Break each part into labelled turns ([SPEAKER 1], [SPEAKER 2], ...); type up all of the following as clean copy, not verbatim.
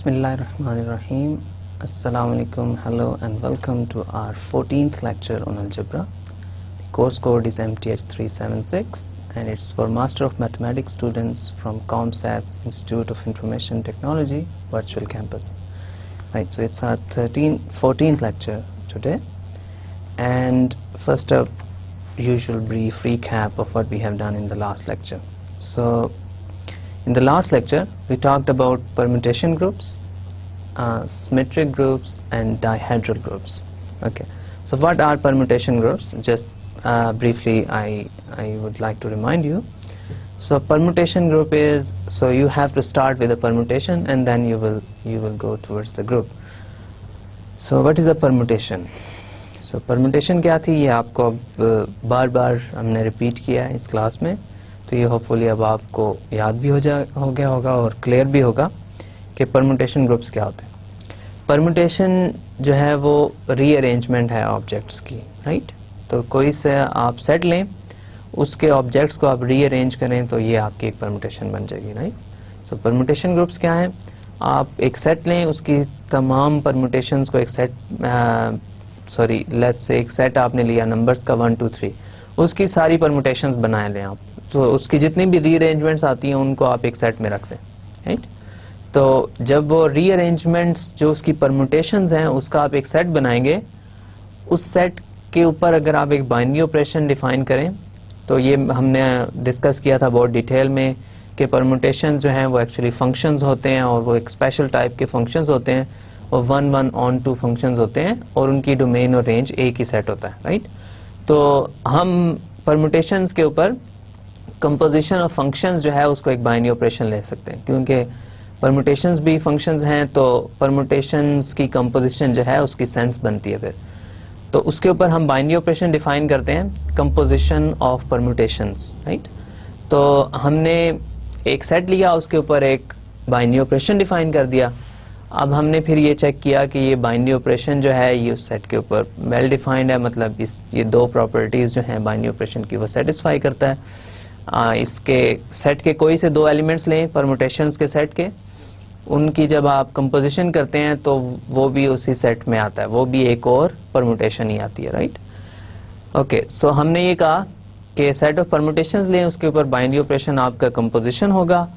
[SPEAKER 1] Bismillahirrahmanirrahim. Assalamu alaikum, hello and welcome to our 14th lecture on algebra. The course code is MTH376 and it's for Master of Mathematics students from ComSat's Institute of Information Technology Virtual Campus. Right, so it's our 14th lecture today, and first up, usual brief recap of what we have done in the last lecture. So in the last lecture, we talked about permutation groups, symmetric groups and dihedral groups. Okay, so what are permutation groups? Just briefly I would like to remind you. So permutation group is, so you have to start with a permutation and then you will go towards the group. So what is a permutation? So permutation क्या थी, ये आपको अब बार बार हमने repeat किया है इस class में, तो ये होपफुली अब आपको याद भी हो गया होगा और क्लियर भी होगा कि परमुटेशन ग्रुप्स क्या होते हैं. परमुटेशन जो है वो रीअरेंजमेंट है ऑब्जेक्ट्स की, राइट. तो कोई से आप सेट लें, उसके ऑब्जेक्ट्स को आप रीअरेंज करें तो ये आपकी एक परमुटेशन बन जाएगी, राइट. सो परमुटेशन ग्रुप्स क्या हैं, आप एक सेट लें, उसकी तमाम परमुटेशंस को एक सेट लेट्स से एक सेट आपने लिया नंबर्स का 1 2 3, उसकी सारी परमुटेशंस बना लें आप. तो उसकी जितनी भी रीअरेंजमेंट्स आती हैं उनको आप एक सेट में रख दें, राइट. तो जब वो रीअरेंजमेंट्स जो उसकी परमुटेशंस हैं उसका आप एक सेट बनाएंगे, उस सेट के ऊपर अगर आप एक बाइनरी ऑपरेशन डिफाइन करें, तो ये हमने डिस्कस किया था बहुत डिटेल में कि परमुटेशंस जो हैं वो एक्चुअली फंक्शंस होते हैं और वो एक स्पेशल टाइप के फंक्शंस होते हैं और 1 1 ऑन 2 फंक्शंस होते हैं और उनकी डोमेन और रेंज एक ही सेट होता है, राइट. तो हम परमुटेशंस के ऊपर कंपोजिशन ऑफ फंक्शंस जो है उसको एक बाइनरी ऑपरेशन ले सकते हैं, क्योंकि परमुटेशंस भी फंक्शंस हैं तो परमुटेशंस की कंपोजिशन जो है उसकी सेंस बनती है फिर. तो उसके ऊपर हम बाइनरी ऑपरेशन डिफाइन करते हैं, कंपोजिशन ऑफ परमुटेशंस, राइट. तो हमने एक सेट लिया, उसके ऊपर एक बाइनरी ऑपरेशन डिफाइन कर दिया. अब हमने फिर ये चेक किया कि ये बाइनरी ऑपरेशन जो है ये उस सेट के ऊपर वेल डिफाइंड है, मतलब ये दो प्रॉपर्टीज जो हैं बाइनरी ऑपरेशन की वो सेटिस्फाई करता है. इसके सेट के कोई से दो एलिमेंट्स लें परमुटेशंस के सेट के, उनकी जब आप कंपोजिशन करते हैं तो वो भी उसी सेट में आता है, वो भी एक और परमुटेशन ही आती है, राइट. ओके, सो हमने ये कहा कि सेट ऑफ परमुटेशंस लें, उसके ऊपर बाइनरी ऑपरेशन आपका कंपोजिशन होगा.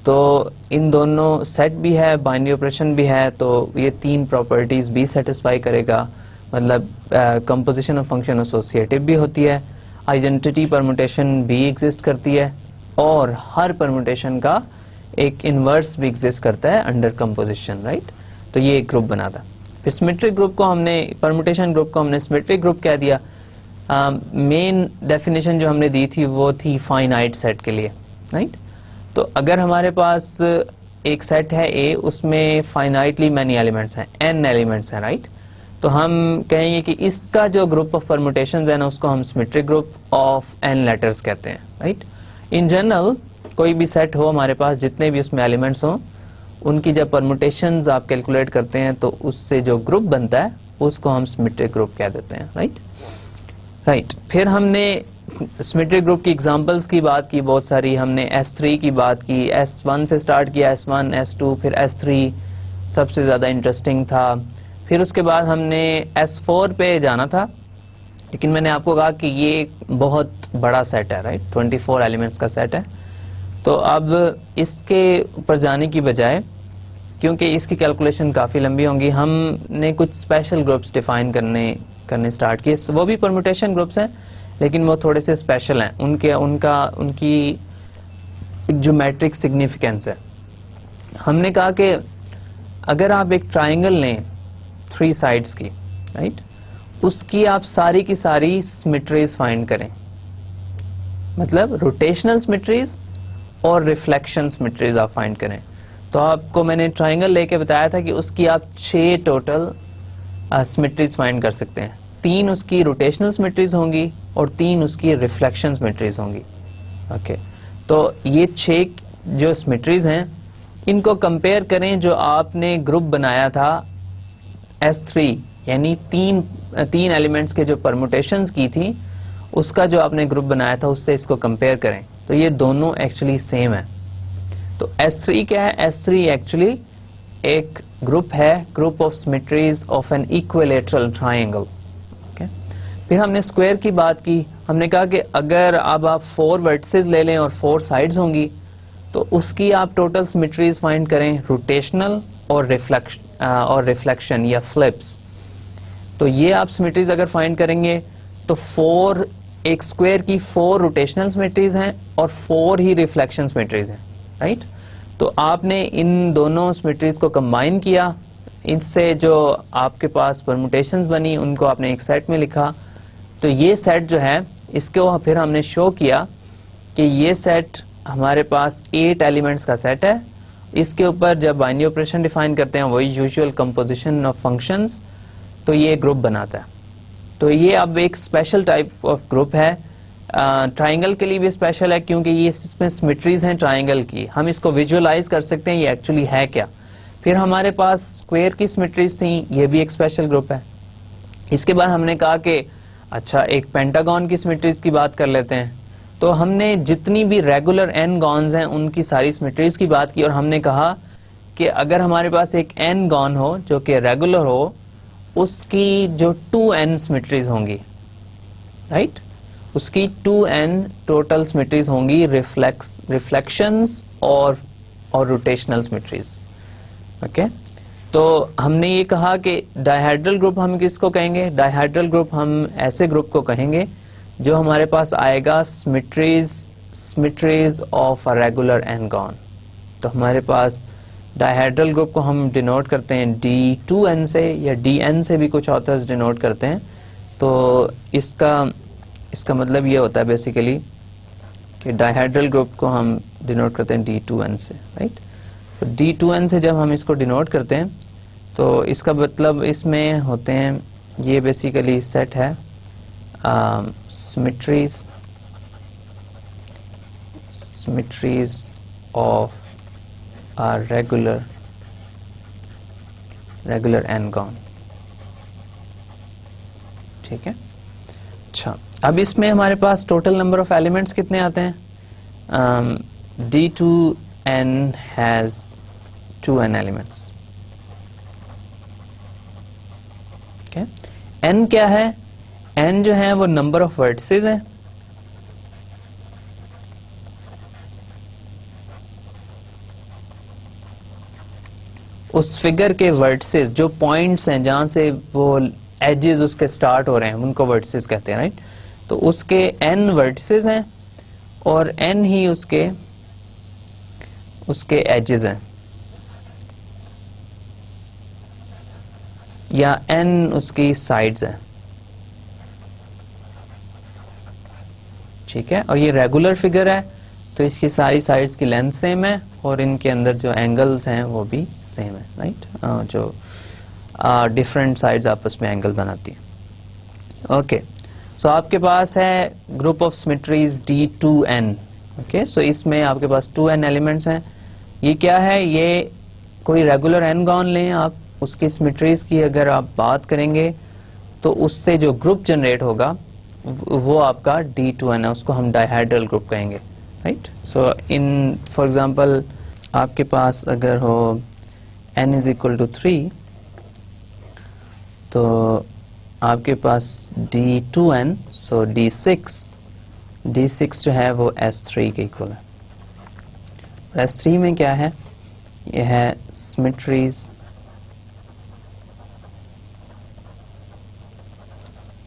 [SPEAKER 1] तो इन दोनों सेट भी है, बाइनरी ऑपरेशन भी है, तो ये तीन प्रॉपर्टीज भी सेटिस्फाई करेगा. मतलब कंपोजिशन ऑफ फंक्शन एसोसिएटिव भी होती है, आइडेंटिटी परमुटेशन भी एग्जिस्ट करती है और हर परमुटेशन का एक इनवर्स भी एग्जिस्ट करता है अंडर कंपोजिशन, राइट. तो ये एक ग्रुप बना था. फिर सिमेट्रिक ग्रुप को हमने, परमुटेशन ग्रुप को हमने सिमेट्रिक ग्रुप कह दिया. मेन डेफिनेशन जो हमने दी थी वो थी फाइनाइट सेट के लिए, राइट. तो अगर हमारे पास एक सेट है ए, उसमें फाइनाइटली मैनी एलिमेंट्स हैं, n एलिमेंट्स हैं, राइट. तो हम कहेंगे कि इसका जो ग्रुप ऑफ परमुटेशंस है ना उसको हम symmetric group of n letters कहते हैं, राइट. इन जनरल कोई भी सेट हो हमारे पास, जितने भी उसमें एलिमेंट्स हों, उनकी जब परमुटेशंस आप कैलकुलेट करते हैं तो उससे जो ग्रुप बनता है उसको हम सिमेट्रिक ग्रुप कह देते हैं, राइट. फिर हमने सिमेट्रिक ग्रुप की एग्जांपल्स की बात की बहुत सारी. हमने S3 की बात की, S1 से स्टार्ट किया, S1 S2 फिर S3 सबसे ज़्यादा इंटरेस्टिंग था. फिर उसके बाद हमने S4 पे जाना था, लेकिन मैंने आपको कहा कि ये बहुत बड़ा सेट है, राइट. 24 एलिमेंट्स का सेट है. तो अब इसके ऊपर जाने की बजाय, क्योंकि इसकी कैलकुलेशन काफ़ी लंबी होंगी, हमने कुछ स्पेशल ग्रुप्स डिफाइन करने स्टार्ट किए. वो भी परमुटेशन ग्रुप्स हैं लेकिन वो थोड़े से स्पेशल हैं. उनकी एक ज्योमेट्रिक सिग्निफिकेंस है. हमने कहा कि अगर आप एक ट्राइंगल लें 3 साइड्स की, राइट, उसकी आप सारी की सारी सिमेट्रीज फाइंड करें, मतलब रोटेशनल सिमेट्रीज और रिफ्लेक्शन सिमेट्रीज आप फाइंड करें. तो आपको मैंने ट्राइंगल लेके बताया था कि उसकी आप 6 टोटल सिमेट्रीज फाइंड कर सकते हैं. 3 उसकी रोटेशनल सिमेट्रीज होंगी और 3 उसकी रिफ्लेक्शन सिमेट्रीज होंगी. ओके, तो ये 6 जो सिमेट्रीज हैं इनको कंपेयर करें जो आपने ग्रुप बनाया था S3, यानी तीन एलिमेंट्स के जो परमुटेशंस की थी उसका जो आपने ग्रुप बनाया था उससे इसको कंपेयर करें तो ये दोनों एक्चुअली सेम है. तो S3 क्या है, S3 एक्चुअली एक ग्रुप है, group of symmetries of an equilateral triangle. फिर हमने स्क्वायर की बात की, हमने कहा कि अगर अब आप 4 वर्टिसेस ले लें और 4 साइड्स होंगी तो उसकी आप टोटल सिमेट्रीज फाइंड करें, रोटेशनल और रिफ्लेक्शन या फ्लिप्स। तो ये आप सिमेट्रीज अगर फाइंड करेंगे तो 4, एक स्क्वायर की 4 रोटेशनल सिमेट्रीज हैं और 4 ही रिफ्लेक्शन सिमेट्रीज हैं, राइट। तो आपने इन दोनों सिमेट्रीज को कंबाइन किया, इससे जो आपके पास परमुटेशंस बनी उनको आपने एक सेट में लिखा। तो ये सेट जो है इसको फिर हमने शो किया कि ये सेट हमारे पास 8 एलिमेंट्स का सेट है। इसके ऊपर जब बाइनरी ऑपरेशन डिफाइन करते हैं वही यूजुअल कंपोजिशन ऑफ फंक्शंस, तो ये ग्रुप बनाता है। तो ये अब एक स्पेशल टाइप ऑफ ग्रुप है। ट्राइंगल के लिए भी स्पेशल है क्योंकि ये इसमें सिमेट्रीज हैं ट्राइंगल की, हम इसको विजुअलाइज कर सकते हैं ये एक्चुअली है क्या। फिर हमारे पास स्क्वायर की सिमेट्रीज थी, ये भी एक स्पेशल ग्रुप है। इसके बाद हमने कहा कि अच्छा एक पेंटागन की सिमेट्रीज की बात कर लेते हैं। तो हमने जितनी भी रेगुलर एन गॉन्स हैं उनकी सारी सिमेट्रीज की बात की और हमने कहा कि अगर हमारे पास एक एन गॉन हो जो कि रेगुलर हो, उसकी जो 2n सिमेट्रीज होंगी, राइट, उसकी 2n टोटल सिमेट्रीज होंगी, रिफ्लेक्शंस और रोटेशनल सिमेट्रीज। ओके, तो हमने ये कहा कि डायहेड्रल ग्रुप हम किसको कहेंगे? डायहेड्रल ग्रुप हम ऐसे ग्रुप को कहेंगे जो हमारे पास आएगा symmetries of a regular n-gon. तो हमारे पास डायहेड्रल ग्रुप को हम डिनोट करते हैं D2n से, या DN से भी कुछ ऑथर्स डिनोट करते हैं। तो इसका मतलब ये होता है बेसिकली कि डायहेड्रल ग्रुप को हम डिनोट करते हैं D2n से, राइट। तो D2n से जब हम इसको डिनोट करते हैं तो इसका मतलब इसमें होते हैं, ये बेसिकली सेट है symmetries of a regular n gone, ठीक है। अच्छा, अब इसमें हमारे पास टोटल नंबर ऑफ एलिमेंट्स कितने आते हैं? D2n has 2n elements. okay? n क्या है? n जो है वो नंबर ऑफ वर्टिसेस है। उस फिगर के वर्टिसेस, जो पॉइंट्स हैं जहां से वो एजेस उसके स्टार्ट हो रहे हैं, उनको वर्टिसेस कहते हैं, राइट। तो उसके n वर्टिसेस हैं और n ही उसके एजेस हैं, या n उसकी साइड्स हैं, ठीक है। और ये रेगुलर फिगर है तो इसकी सारी साइड्स की लेंथ सेम है और इनके अंदर जो एंगल्स हैं वो भी सेम है, राइट। जो डिफरेंट साइड्स आपस में एंगल बनाती हैं। ओके, सो आपके पास है group of symmetries D2n। Okay, so इसमें आपके पास 2n एलिमेंट्स हैं। ये क्या है? ये कोई रेगुलर n गॉन लें आप, उसकी सिमेट्रीज की अगर आप बात करेंगे तो उससे जो ग्रुप जनरेट होगा वो आपका D2n है, उसको हम डायहेड्रल ग्रुप कहेंगे, right. So in for example आपके पास अगर हो n इज इक्वल टू 3 तो आपके पास D2n, सो D6 जो है वो S3 के इक्वल है। S3 में क्या है? ये है symmetries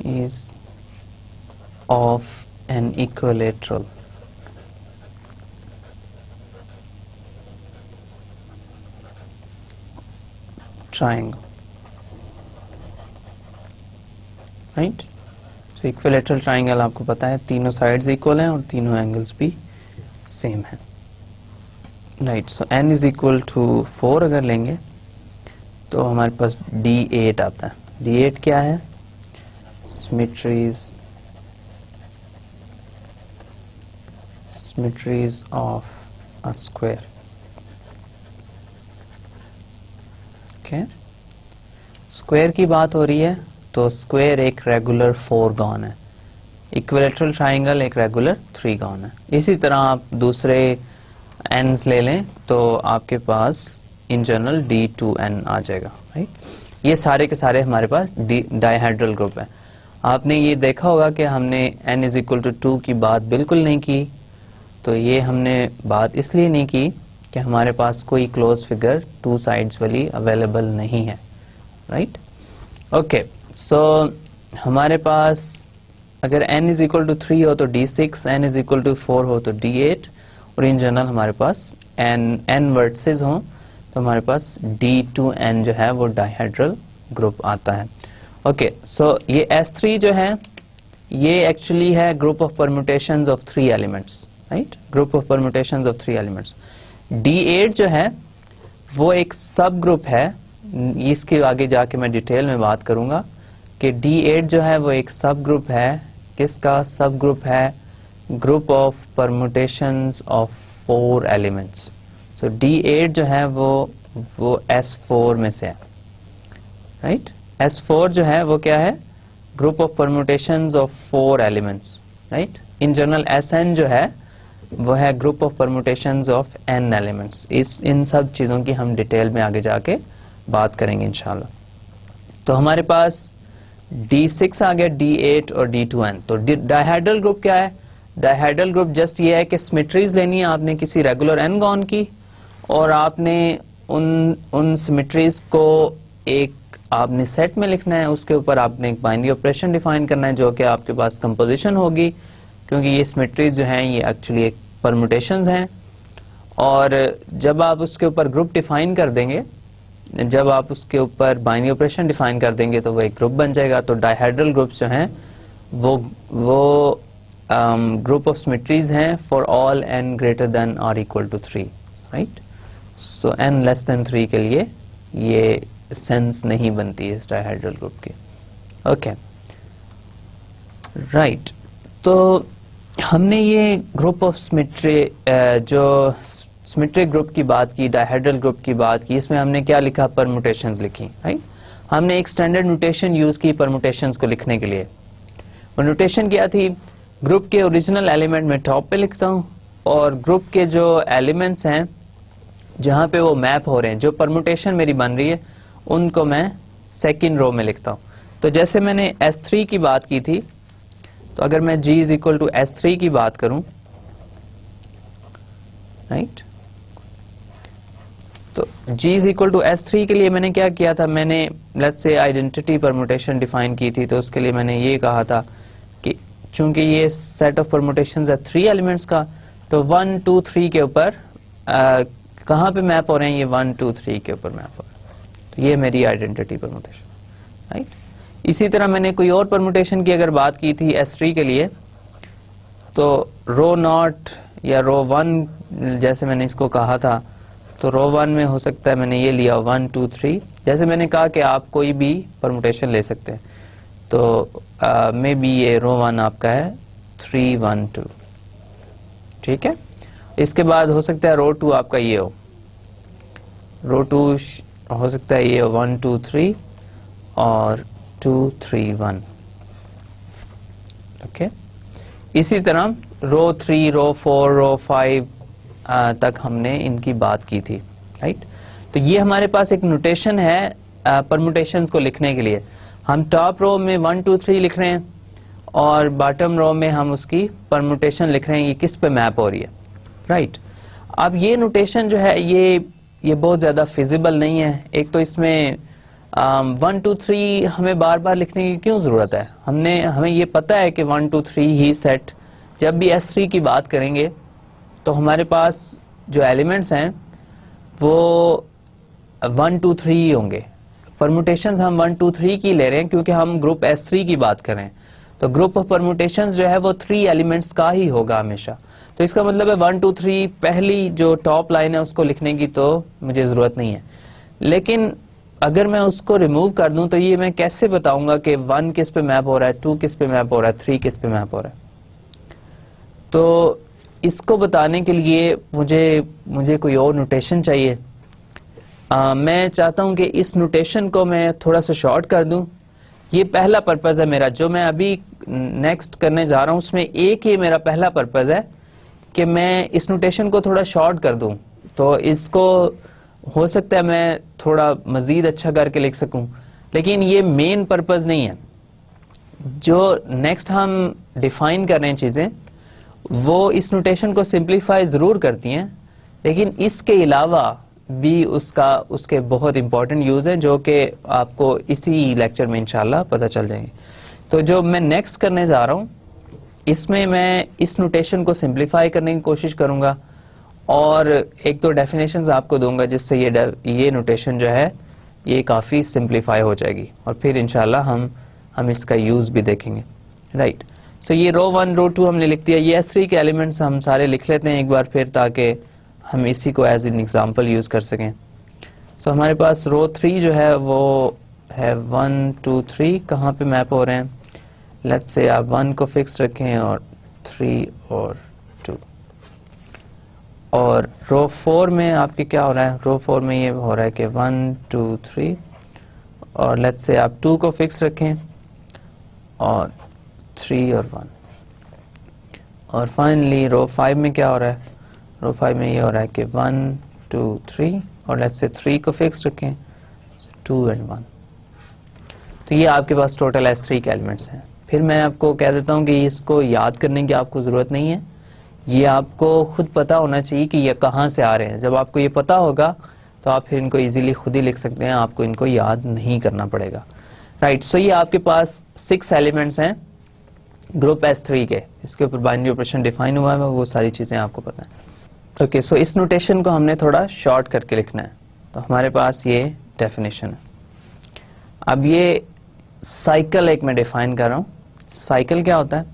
[SPEAKER 1] is of an equilateral triangle, right? So equilateral triangle आपको पता है तीनों साइड्स इक्वल हैं और तीनों एंगल्स भी सेम हैं, right. So n is equal to 4 अगर लेंगे तो हमारे पास D8 आता है। D8 क्या है? symmetries of a square। Okay, square की बात हो रही है तो स्क्वायर एक रेगुलर 4 गॉन है, इक्विलेटरल ट्राइंगल एक रेगुलर 3 गॉन है। इसी तरह आप दूसरे एंड्स ले लें तो आपके पास इन जनरल D2N आ जाएगा, राइट। ये सारे के सारे हमारे पास डाइहाइड्रल ग्रुप है। आपने ये देखा होगा कि हमने n=2 की बात बिल्कुल नहीं की, तो ये हमने बात इसलिए नहीं की कि हमारे पास कोई क्लोज फिगर 2 साइड्स वाली अवेलेबल नहीं है, राइट। ओके, सो हमारे पास अगर n=3 हो तो D6, n=4 हो तो D8, और इन जनरल हमारे पास n वर्टिसेस हो तो हमारे पास D2N जो है वो डाइहाइड्रल ग्रुप आता है। ओके, सो ये S3 जो है ये एक्चुअली है group of permutations of 3 elements, right, group of permutations of 3 elements. D8 जो है वो एक सब ग्रुप है, इसके आगे जाके मैं डिटेल में बात करूंगा कि D8 जो है वो एक सब ग्रुप है। किसका सब ग्रुप है? Group of permutations of 4 elements. So D8 जो है वो S4 में से है, राइट। S4 जो है वो क्या है? Group of permutations of 4 elements, right. In general Sn जो है वो है group of permutations of n elements. इन सब चीजों की हम डिटेल में आगे जाके बात करेंगे इंशाल्लाह। तो हमारे पास D6 आ गया, D8 और D2N। तो डाइहाइड्रल ग्रुप क्या है? डाइहाइड्रल ग्रुप जस्ट ये है कि सिमेट्रीज लेनी है आपने किसी रेगुलर n गॉन की, और आपने उन सिमेट्रीज को एक आपने सेट में लिखना है, उसके ऊपर आपने एक बाइनरी ऑपरेशन डिफाइन करना है जो कि आपके पास कंपोजिशन होगी, क्योंकि ये सिमेट्रीज जो हैं ये एक्चुअली एक परम्यूटेशंस हैं। और जब आप उसके ऊपर ग्रुप डिफाइन कर देंगे, जब आप उसके ऊपर बाइनरी ऑपरेशन डिफाइन कर देंगे तो वो एक ग्रुप बन जाएगा। तो डाइहाइड्रल ग्रुप्स जो हैं वो ग्रुप ऑफ सिमेट्रीज हैं for all n greater than और equal to 3, right. So n less than 3 के लिए ये सेंस नहीं बनती है इस डाइहाइड्रल ग्रुप की। Okay, right. तो हमने ये ग्रुप ऑफ सिमेट्री जो सिमेट्रिक ग्रुप की बात की, डाइहाइड्रल ग्रुप की बात की, इसमें हमने क्या लिखा? परम्यूटेशंस लिखी, राइट। हमने एक स्टैंडर्ड नोटेशन यूज की परम्यूटेशंस को लिखने के लिए। वो नोटेशन क्या थी? ग्रुप के ओरिजिनल एलिमेंट में टॉप पे लिखता हूँ, और ग्रुप के जो एलिमेंट्स हैं जहां पे वो मैप हो रहे हैं, जो परम्यूटेशन मेरी बन रही है, उनको मैं सेकंड रो में लिखता हूँ। तो जैसे मैंने S3 की बात की थी, तो अगर मैं G=S3 की बात करूं, राइट, तो G=S3 के लिए मैंने क्या किया था? मैंने let's say identity permutation define की थी। तो उसके लिए मैंने ये कहा था कि चूंकि ये सेट ऑफ परम्यूटेशंस है 3 एलिमेंट्स का, तो 1 2 3 के ऊपर कहाँ पे मैप हो रहे हैं? ये 1 2 3 के ऊपर मैप हो रहे हैं। तो ये मेरी आइडेंटिटी परम्यूटेशन, राइट। इसी तरह मैंने कोई और परम्यूटेशन की अगर बात की थी S3 के लिए, तो रो नॉट या रो 1 जैसे मैंने इसको कहा था, तो रो 1 में हो सकता है मैंने ये लिया 1 2 3। जैसे मैंने कहा कि आप कोई भी परम्यूटेशन ले सकते हैं, तो मे बी ये रो 1 आपका है 3 1 2, ठीक है। इसके बाद हो सकता है रो 2 आपका ये हो, रो 2 हो सकता है ये 1 2 3 और 2 3 1, ओके। इसी तरह रो 3 रो 4 रो 5 तक हमने इनकी बात की थी, राइट। तो ये हमारे पास एक नोटेशन है परम्यूटेशंस को लिखने के लिए। हम टॉप रो में 1 2 3 लिख रहे हैं, और बॉटम रो में हम उसकी परम्यूटेशन लिख रहे हैं, ये किस पे मैप हो रही है, राइट। अब ये नोटेशन जो है ये बहुत ज्यादा फिजिबल नहीं है। एक तो इसमें 1 2 3 हमें बार बार लिखने की क्यों जरूरत है? हमें ये पता है कि 1 2 3 ही सेट, जब भी S3 की बात करेंगे तो हमारे पास जो एलिमेंट्स हैं वो 1 2 3 ही होंगे। परम्यूटेशंस हम 1 2 3 की ले रहे हैं क्योंकि हम ग्रुप S3 की बात कर रहे हैं। तो ग्रुप ऑफ परम्यूटेशंस जो है वो 3 एलिमेंट्स का ही होगा हमेशा। तो इसका मतलब है 1 2 3 पहली जो टॉप लाइन है उसको लिखने की तो मुझे जरूरत नहीं है। लेकिन अगर मैं उसको रिमूव कर दूं तो ये मैं कैसे बताऊंगा कि 1 किस पे मैप हो रहा है, 2 किस पे मैप हो रहा है, 3 किस पे मैप हो रहा है? तो इसको बताने के लिए मुझे कोई और नोटेशन चाहिए। मैं चाहता हूं कि इस नोटेशन को मैं थोड़ा सा शॉर्ट कर दूं। ये पहला पर्पस है मेरा, जो मैं अभी नेक्स्ट करने जा रहा हूं उसमें एक ही मेरा पहला पर्पस है कि मैं इस नोटेशन को थोड़ा शॉर्ट कर दूं। तो इसको हो सकता है मैं थोड़ा मजीद अच्छा करके लिख सकूं, लेकिन ये मेन पर्पस नहीं है। जो नेक्स्ट हम डिफाइन कर रहे हैं चीजें, वो इस नोटेशन को सिंप्लीफाई जरूर करती हैं, लेकिन इसके अलावा भी उसके बहुत इंपॉर्टेंट यूज हैं जो कि आपको इसी लेक्चर में इंशाल्लाह पता चल जाएंगे। तो जो मैं नेक्स्ट करने जा रहा हूं, इसमें मैं इस नोटेशन को सिंप्लीफाई करने की कोशिश करूंगा और एक दो डेफिनेशंस आपको दूंगा जिससे ये नोटेशन जो है ये काफ़ी सिंप्लीफाई हो जाएगी, और फिर इंशाल्लाह हम इसका यूज़ भी देखेंगे। राइट, सो ये रो 1 रो 2 हमने लिख दिया। ये S3 के एलिमेंट्स हम सारे लिख लेते हैं एक बार फिर, ताकि हम इसी को एज एन एग्जाम्पल यूज़ कर सकें। सो हमारे पास रो 3 जो है वो है 1 2 3 कहाँ पे मैप हो रहे हैं। लेट्स से आप 1 को फिक्स रखें और 3 और 2। और रो 4 में आपके क्या हो रहा है, रो 4 में ये हो रहा है कि 1 2 3, और लेट्स से आप 2 को फिक्स रखें और 3 और 1। और फाइनली रो 5 में क्या हो रहा है, रो 5 में ये हो रहा है कि 1 2 3, और लेट्स से 3 को फिक्स रखें, 2 एंड 1। तो ये आपके पास टोटल S3 के एलिमेंट्स हैं। फिर मैं आपको कह देता हूँ कि इसको याद करने की आपको ज़रूरत नहीं है, ये आपको खुद पता होना चाहिए कि ये कहाँ से आ रहे हैं। जब आपको ये पता होगा तो आप फिर इनको इजीली खुद ही लिख सकते हैं, आपको इनको याद नहीं करना पड़ेगा। राइट, सो ये आपके पास 6 एलिमेंट्स हैं ग्रुप S3 के। इसके ऊपर बाइनरी ऑपरेशन डिफाइन हुआ है, वो सारी चीज़ें आपको पता है। ओके, सो इस नोटेशन को हमने थोड़ा शॉर्ट करके लिखना है। तो हमारे पास ये डेफिनेशन है। अब ये साइकिल एक मैं डिफाइन कर रहा हूँ। साइकिल क्या होता है?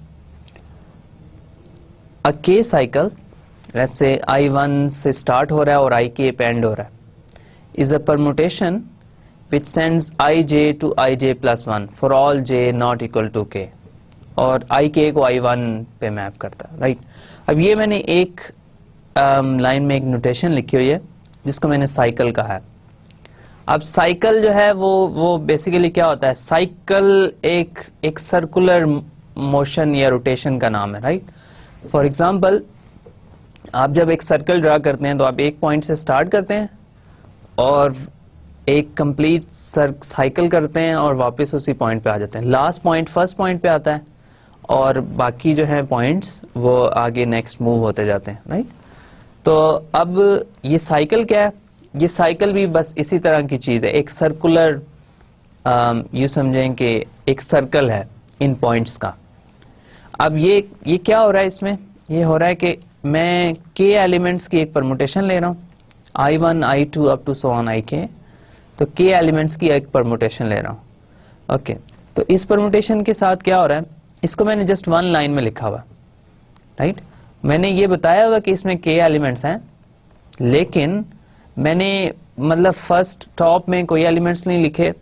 [SPEAKER 1] अ के साइकिल, लेट्स से I1 से स्टार्ट हो रहा है और IK पे एंड हो रहा है, is a permutation which sends IJ to IJ plus 1 for all J not equal to K, और IK को I1 पे मैप करता है। राइट, अब ये मैंने एक लाइन में एक नोटेशन लिखी हुई है जिसको मैंने साइकिल कहा है। अब साइकिल जो है वो बेसिकली क्या होता है, साइकिल एक सर्कुलर मोशन या रोटेशन का नाम है। राइट, फॉर एग्जाम्पल आप जब एक सर्कल ड्रा करते हैं तो आप एक पॉइंट से स्टार्ट करते हैं और एक कंप्लीट साइकिल करते हैं और वापस उसी पॉइंट पे आ जाते हैं। लास्ट पॉइंट फर्स्ट पॉइंट पे आता है और बाकी जो है पॉइंट्स वो आगे नेक्स्ट मूव होते जाते हैं। राइट, तो अब ये साइकिल क्या है? ये साइकिल भी बस इसी तरह की चीज है, एक सर्कुलर, यू समझें कि एक सर्कल है इन पॉइंट्स का। अब ये क्या हो रहा है इसमें, ये हो रहा है कि मैं k एलिमेंट्स की एक परमुटेशन ले रहा हूँ, I1 I2 up to so on IK। तो k एलिमेंट्स की एक परमुटेशन ले रहा हूँ। ओके, तो इस परमुटेशन के साथ क्या हो रहा है, इसको मैंने जस्ट 1 लाइन में लिखा हुआ। राइट, मैंने ये बताया हुआ कि इसमें k एलिमेंट्स हैं, लेकिन मैंने मतलब फर्स्ट टॉप में कोई एलिमेंट्स नहीं लिखे,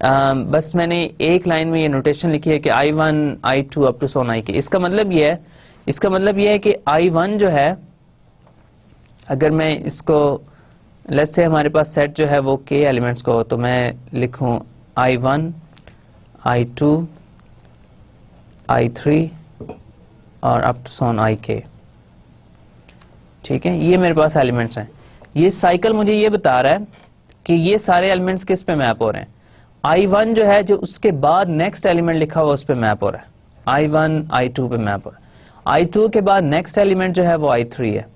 [SPEAKER 1] बस मैंने एक लाइन में ये नोटेशन लिखी है कि I1 I2 up to so on IK। इसका मतलब ये है कि I1 जो है, अगर मैं इसको लेट्स से हमारे पास सेट जो है वो k एलिमेंट्स को हो, तो मैं लिखूं I1 I2 I3 और up to so on IK। ठीक है, ये मेरे पास एलिमेंट्स हैं। ये साइकिल मुझे ये बता रहा है कि ये सारे एलिमेंट्स किस पे मैप हो रहे हैं। I1 जो है, जो उसके बाद नेक्स्ट एलिमेंट लिखा हुआ उस पे मैप हो रहा है, I1 I2 पे मैप हो रहा है। I2 के बाद नेक्स्ट एलिमेंट जो है वो I3 है।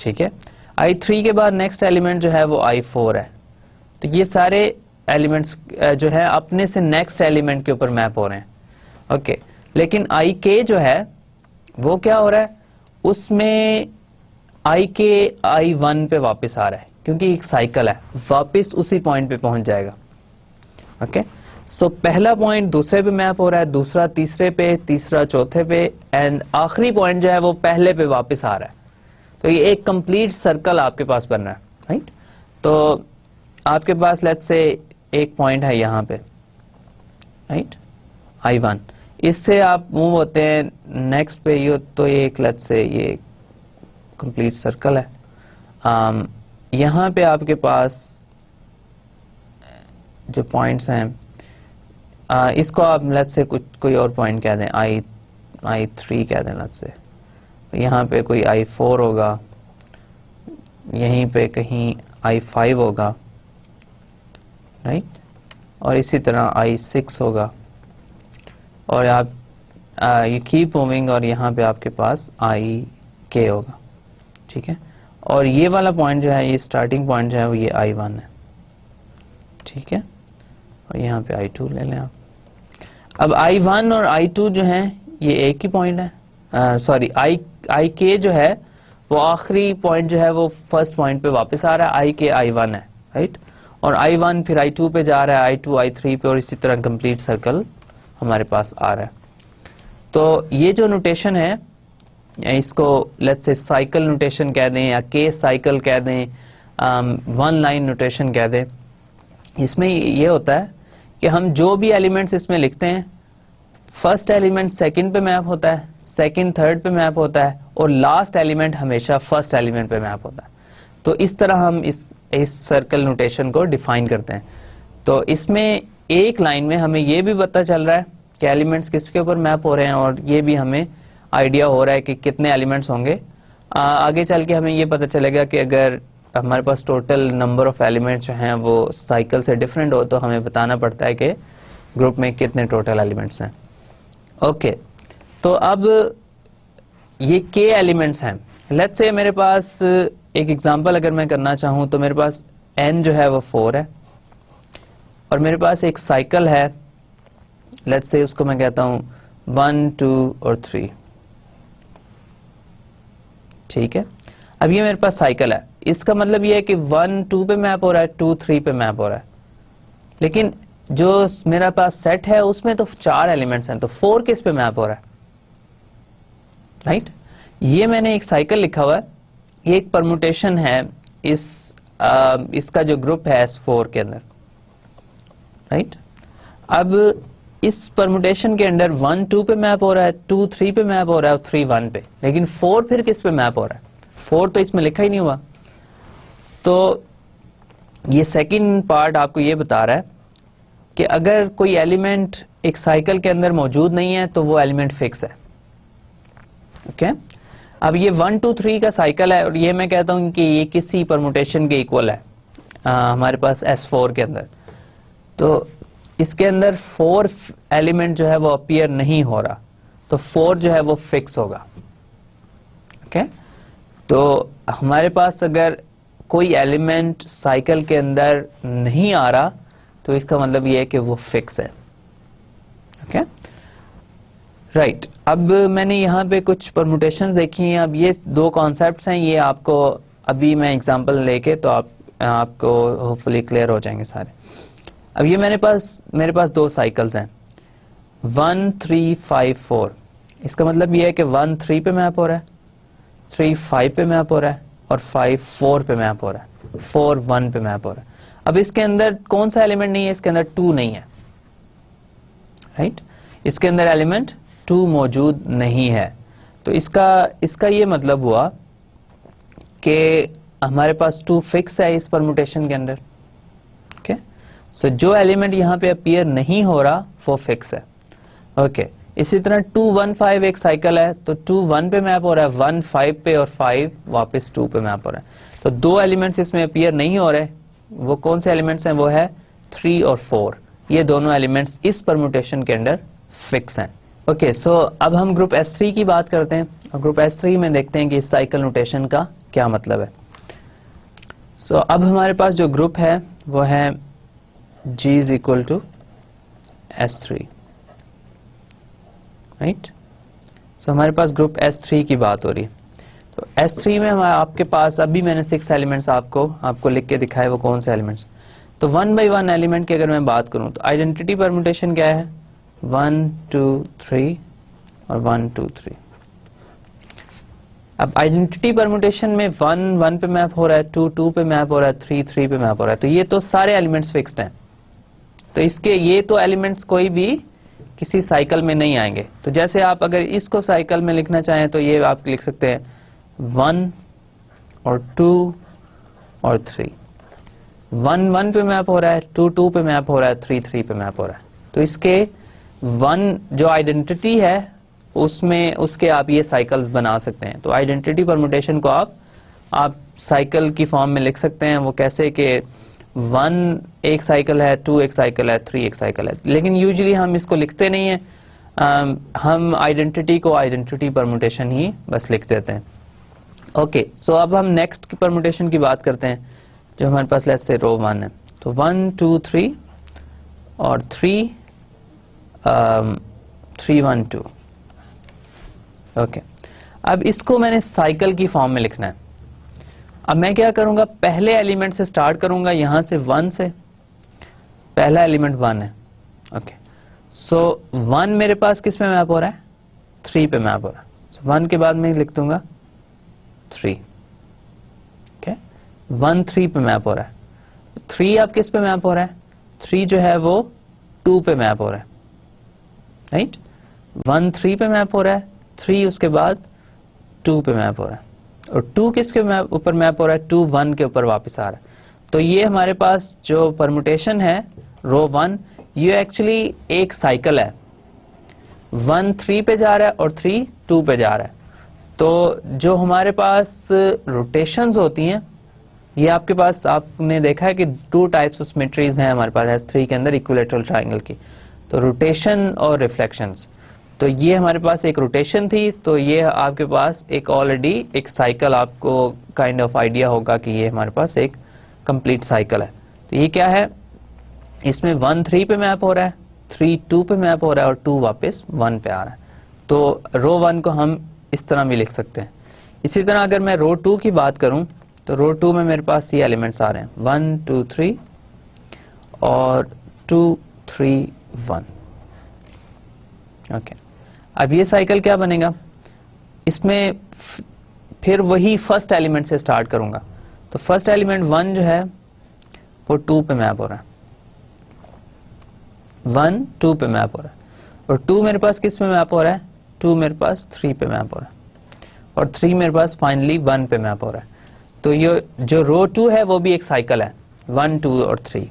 [SPEAKER 1] ठीक है, I3 के बाद नेक्स्ट एलिमेंट जो है वो I4 है। तो ये सारे एलिमेंट्स जो है अपने से नेक्स्ट एलिमेंट के ऊपर मैप हो रहे हैं। ओके, लेकिन IK जो है वो क्या हो रहा है, उसमें IK I1 पे वापस आ रहा है, क्योंकि एक साइकिल है, वापस उसी पॉइंट पे पहुंच जाएगा। ओके, सो पहला पॉइंट दूसरे पे मैप हो रहा है, दूसरा तीसरे पे, तीसरा चौथे पे, एंड आखिरी पॉइंट जो है वो पहले पे वापस आ रहा है। तो ये एक कंप्लीट सर्कल आपके पास बन रहा है। राइट, तो आपके पास लेट्स से एक पॉइंट है यहाँ पे, राइट, I1, इससे आप मूव होते हैं नेक्स्ट पे, ये तो एक लेट्स से ये कंप्लीट सर्कल है। यहाँ पे आपके पास जो पॉइंट्स हैं, इसको आप लेट्स से कोई और पॉइंट कह दें, I3 कह दें लेट्स से। यहाँ पे कोई I4 होगा, यहीं पे कहीं I5 होगा, राइट, और इसी तरह I6 होगा, और आप ये कीप मूविंग और यहाँ पे आपके पास IK होगा, ठीक है। और ये वाला पॉइंट जो है, ये स्टार्टिंग पॉइंट जो है वो ये I1 है, ठीक है, और यहाँ पे I2 ले लें आप। अब I1 और I2 जो हैं ये एक ही पॉइंट है, सॉरी IK जो है वो आखिरी पॉइंट जो है वो फर्स्ट पॉइंट पे वापस आ रहा है, IK I1 है, राइट, और I1 फिर I2 पे जा रहा है, I2 I3 पे, और इसी तरह कंप्लीट सर्कल हमारे पास आ रहा है। तो ये जो नोटेशन है, इसको लेट्स से साइकिल नोटेशन कह दें या के साइकिल कह दें, वन लाइन नोटेशन कह दें। इसमें ये होता है कि हम जो भी एलिमेंट्स इसमें लिखते हैं, फर्स्ट एलिमेंट सेकंड पे मैप होता है, सेकंड थर्ड पे मैप होता है, और लास्ट एलिमेंट हमेशा फर्स्ट एलिमेंट पे मैप होता है। तो इस तरह हम इस सर्कल नोटेशन को डिफाइन करते हैं। तो इसमें एक लाइन में हमें ये भी पता चल रहा है कि एलिमेंट्स किसके ऊपर मैप हो रहे हैं, और ये भी हमें आइडिया हो रहा है कि कितने एलिमेंट्स होंगे। आगे चल के हमें ये पता चलेगा कि अगर हमारे पास टोटल नंबर ऑफ एलिमेंट्स जो हैं वो साइकिल से डिफरेंट हो, तो हमें बताना पड़ता है कि ग्रुप में कितने टोटल एलिमेंट्स हैं। ओके, तो अब ये के एलिमेंट्स हैं। लेट्स से मेरे पास एक एग्जांपल अगर मैं करना चाहूं, तो मेरे पास n जो है वो 4 है, और मेरे पास एक साइकिल है, लेट्स से उसको मैं कहता हूं 1 2 और 3, ठीक है। अब ये मेरे पास साइकिल है, इसका मतलब ये है कि 1 2 पे मैप हो रहा है, 2 3 पे मैप हो रहा है, लेकिन जो मेरा पास सेट है उसमें तो 4 एलिमेंट्स हैं, तो 4 किस पे मैप हो रहा है, राइट। ये मैंने एक साइकिल लिखा हुआ है, ये एक परमुटेशन है इसका जो ग्रुप है S4 के अंदर, राइट। अब इस परमुटेशन के अंदर 1 2 पे मैप हो रहा है, 2 3 पे मैप हो रहा है, और 3 1 पे, लेकिन 4 फिर किस पे मैप हो रहा है, 4 तो इसमें लिखा ही नहीं हुआ। तो ये सेकंड पार्ट आपको ये बता रहा है कि अगर कोई एलिमेंट एक साइकिल के अंदर मौजूद नहीं है तो वो एलिमेंट फिक्स है, ओके। अब ये 1 2 3 का साइकिल है, और ये मैं कहता हूं कि ये किसी परमुटेशन के इक्वल है हमारे पास S4 के अंदर। तो इसके अंदर 4 एलिमेंट जो है वो अपीयर नहीं हो रहा, तो 4 जो है वो फिक्स होगा, ओके। तो हमारे पास अगर कोई एलिमेंट साइकिल के अंदर नहीं आ रहा, तो इसका मतलब ये है कि वो फिक्स है, ओके, राइट। अब मैंने यहाँ पे कुछ परमुटेशंस देखी हैं। अब ये 2 कॉन्सेप्ट्स हैं, ये आपको अभी मैं एग्जांपल लेके तो आपको होपफुली क्लियर हो जाएंगे सारे। अब ये मेरे पास 2 साइकिल्स हैं, 1 3 5 4। इसका मतलब ये है कि 1 3 पे मैप हो रहा है, 3 5 पे मैप हो रहा है, और 5 4 पे मैप हो रहा है, 4 1 पे मैप हो रहा है। अब इसके अंदर कौन सा एलिमेंट नहीं है, इसके अंदर 2 नहीं है, राइट। इसके अंदर एलिमेंट 2 मौजूद नहीं है। तो इसका ये मतलब हुआ कि हमारे पास 2 फिक्स है इस परमुटेशन के अंदर, ओके। सो जो एलिमेंट यहाँ पे अपीयर नहीं हो रहा वो फिक्स है, ओके। इसी तरह 2 1 5 एक साइकिल है, तो 2 1 पे मैप हो रहा है, 1 5 पे, और 5 वापस 2 पे मैप हो रहा है। तो 2 एलिमेंट्स इसमें अपीयर नहीं हो रहे, वो कौन से एलिमेंट्स हैं, वो है 3 और 4। ये दोनों एलिमेंट्स इस परमुटेशन के अंदर फिक्स हैं, ओके। सो अब हम ग्रुप S3 की बात करते हैं, और ग्रुप S3 में देखते हैं कि इस साइकिल नोटेशन का क्या मतलब है। सो अब हमारे पास जो ग्रुप है वो है G is equal to S3, right. So हमारे पास ग्रुप S3 की बात हो रही है। तो S3 में आपके पास अभी मैंने 6 एलिमेंट्स आपको लिख के दिखाए, वो कौन से एलिमेंट्स। तो 1 by 1 एलिमेंट की अगर मैं बात करूं, तो आइडेंटिटी परमुटेशन क्या है, 1 2 3 और 1 2 3। अब आइडेंटिटी परमुटेशन में 1 1 पे मैप हो रहा है, 2 2 पे मैप हो रहा है, 3 3 पे मैप हो रहा है। तो ये तो सारे एलिमेंट्स फिक्स्ड हैं, तो इसके ये तो एलिमेंट्स कोई भी किसी साइकिल में नहीं आएंगे। तो जैसे आप अगर इसको साइकिल में लिखना चाहें तो ये आप लिख सकते हैं 1 और 2 और 3। 1 1 पे मैप हो रहा है, 2 2 पे मैप हो रहा है, 3 3 पे मैप हो रहा है। तो इसके 1 जो आइडेंटिटी है उसमें उसके आप ये साइकिल्स बना सकते हैं। तो आइडेंटिटी परमुटेशन को आप साइकिल की फॉर्म में लिख सकते हैं। वो कैसे कि 1 एक साइकिल है, 2 एक साइकिल है, 3 एक साइकिल है, लेकिन यूजुअली हम इसको लिखते नहीं हैं। हम आइडेंटिटी को आइडेंटिटी परमुटेशन ही बस लिख देते हैं। ओके, सो अब हम नेक्स्ट की परमुटेशन की बात करते हैं, जो हमारे पास लेट्स से रो 1 है। तो 1 2 3 और 3 3 1 2। ओके, अब इसको मैंने साइकिल की फॉर्म में लिखना है। अब मैं क्या करूंगा, पहले एलिमेंट से स्टार्ट करूंगा, यहां से 1 से। पहला एलिमेंट 1 है। ओके, सो 1 मेरे पास किस पे मैप हो रहा है, 3 पे मैप हो रहा है। so 1 के बाद मैं लिख दूंगा 3। ओके, 1 3 पे मैप हो रहा है। 3 अब किस पे मैप हो रहा है, 3 जो है वो 2 पे मैप हो रहा है, राइट। 1 3 पे मैप हो रहा है, 3 उसके बाद 2 पे मैप हो रहा है, और 2 किसके ऊपर मैप हो रहा है, 2 1 के ऊपर वापस आ रहा है। तो ये हमारे पास जो परमुटेशन है रो 1, ये एक्चुअली एक साइकिल है। 1 3 पे जा रहा है और 3 2 पे जा रहा है। तो जो हमारे पास रोटेशंस होती हैं, ये आपके पास आपने देखा है कि 2 टाइप्स ऑफ सिमेट्रीज हैं हमारे पास S3 के अंदर इक्विलैटरल ट्रायंगल की, तो रोटेशन और रिफ्लेक्शंस। तो ये हमारे पास एक रोटेशन थी, तो ये आपके पास एक ऑलरेडी एक साइकिल, आपको काइंड ऑफ आइडिया होगा कि ये हमारे पास एक कंप्लीट साइकिल है। तो ये क्या है, इसमें 1 3 पे मैप हो रहा है, 3 2 पे मैप हो रहा है, और 2 वापस 1 पे आ रहा है। तो रो 1 को हम इस तरह भी लिख सकते हैं। इसी तरह अगर मैं रो 2 की बात करूं, तो रो 2 में मेरे पास ये एलिमेंट्स आ रहे हैं 1 2 3 और 2 3 1। ओके, अब ये साइकिल क्या बनेगा, इसमें फिर वही फर्स्ट एलिमेंट से स्टार्ट करूंगा। तो फर्स्ट एलिमेंट 1 जो है वो 2 पे मैप हो रहा है, 1 2 पे मैप हो रहा है, और 2 मेरे पास किस पे मैप हो रहा है, 2 मेरे पास 3 पे मैप हो रहा है, और 3 मेरे पास फाइनली 1 पे मैप हो रहा है। तो ये जो रो 2 है वो भी एक साइकिल है, 1 2 और 3।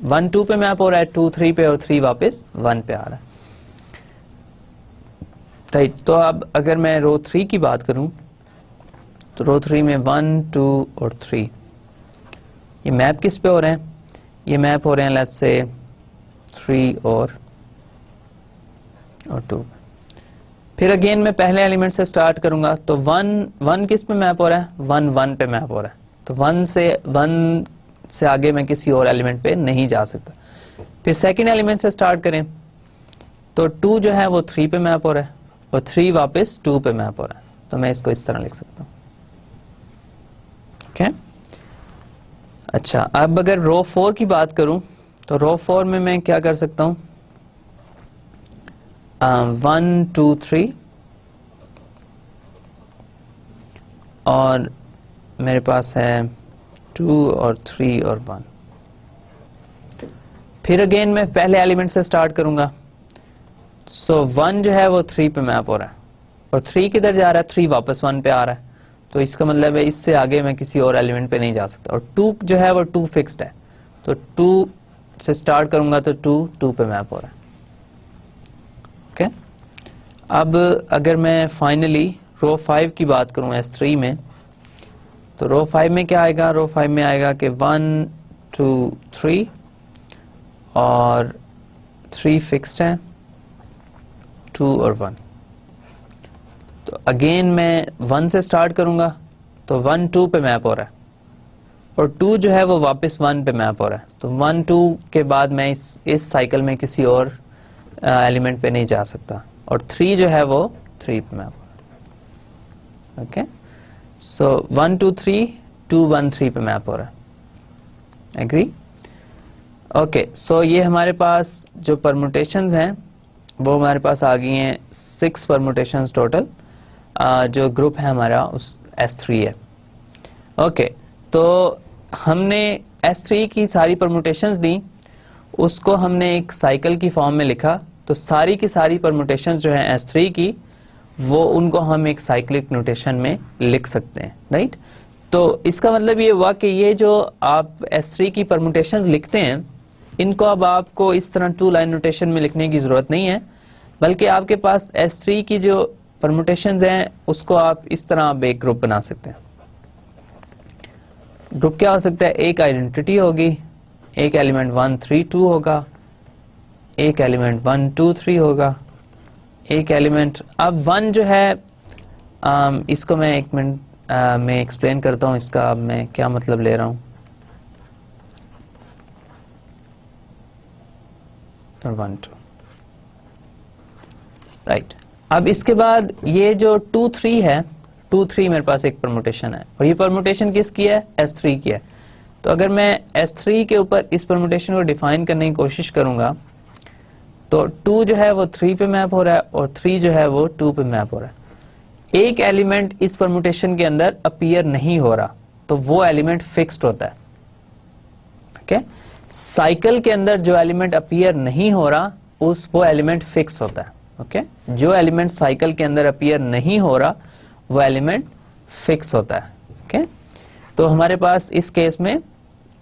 [SPEAKER 1] 1 2 पे मैप हो रहा है, 2 3 पे, और 3 वापस 1 पे आ रहा है, राइट। तो अब अगर मैं रो 3 की बात करूं, तो रो 3 में 1 2 और 3 ये मैप किस पे हो रहे हैं, ये मैप हो रहे हैं लेट्स से 3 और 2। फिर अगेन मैं पहले एलिमेंट से स्टार्ट करूंगा, तो 1 किस पे मैप हो रहा है, 1 1 पे मैप हो रहा है। तो 1 से आगे मैं किसी और एलिमेंट पे नहीं जा सकता। फिर सेकंड एलिमेंट से स्टार्ट करें, तो 2 जो है वो 3 पे मैप हो रहा है, और 3 वापस 2 पे मैप हो रहा है। तो मैं इसको इस तरह लिख सकता हूं। ओके, अच्छा, अब अगर रो 4 की बात करूं, तो रो 4 में मैं क्या कर सकता हूं, 1 2 3 और मेरे पास है 2 और 3 और 1। फिर अगेन मैं पहले एलिमेंट से स्टार्ट करूंगा। सो 1 जो है वो 3 पे मैप हो रहा है, और 3 किधर जा रहा है, 3 वापस 1 पे आ रहा है। तो इसका मतलब है इससे आगे मैं किसी और एलिमेंट पे नहीं जा सकता। और 2 जो है वो 2 फिक्स्ड है, तो 2 से स्टार्ट करूंगा तो 2 पे मैप हो रहा है। ओके, अब अगर मैं फाइनली रो 5 की बात करूं S3 में, तो रो 5 में क्या आएगा, रो 5 में आएगा कि 1 2 3 और 3 फिक्स्ड है, 2 और 1। तो अगेन मैं 1 से स्टार्ट करूंगा, तो 1 2 पे मैप हो रहा है, और 2 जो है वो वापस 1 पे मैप हो रहा है। तो 1 2 के बाद मैं इस साइकिल में किसी और एलिमेंट पे नहीं जा सकता, और 3 जो है वो 3 पे मैप हो रहा है। ओके, सो 1 2 3 2 1 3 पे मैप हो रहा है। एग्री? ओके, सो ये हमारे पास जो परमुटेशंस हैं वो हमारे पास आ गई हैं 6 परमुटेशंस टोटल। जो ग्रुप है हमारा उस S3 है। ओके, तो हमने S3 की सारी परमुटेशंस दी, उसको हमने एक साइकिल की फॉर्म में लिखा। तो सारी की सारी परमुटेशंस जो है S3 की, वो उनको हम एक साइक्लिक नोटेशन में लिख सकते हैं, राइट। तो इसका मतलब ये हुआ कि ये जो आप S3 की परमुटेशंस लिखते हैं, इनको अब आपको इस तरह 2 लाइन नोटेशन में लिखने की जरूरत नहीं है, बल्कि आपके पास S3 की जो परमुटेशंस हैं उसको आप इस तरह आप एक ग्रुप बना सकते हैं। ग्रुप क्या हो सकता है, एक आइडेंटिटी होगी, एक एलिमेंट 1 3 2 होगा, एक एलिमेंट 1 2 3 होगा, एक एलिमेंट, अब 1 जो है इसको मैं एक मिनट मैं एक्सप्लेन करता हूँ इसका अब मैं क्या मतलब ले रहा हूँ। और 1 2 राइट। अब इसके बाद ये जो 2 3 है, 2 3 मेरे पास एक परमुटेशन है और ये परमुटेशन किसकी है, S3 की है। तो अगर मैं S3 के ऊपर इस परमुटेशन को डिफाइन करने की कोशिश करूंगा तो 2 जो है वो 3 पे मैप हो रहा है और 3 जो है वो 2 पे मैप हो रहा है। एक एलिमेंट इस परमुटेशन के अंदर अपीयर नहीं हो रहा तो वो एलिमेंट फिक्स्ड होता है। ओके, साइकिल के अंदर जो एलिमेंट अपीयर नहीं हो रहा वो एलिमेंट फिक्स होता है। ओके, जो एलिमेंट साइकिल के अंदर अपीयर नहीं हो रहा वो एलिमेंट फिक्स होता है। ओके, तो हमारे पास इस केस में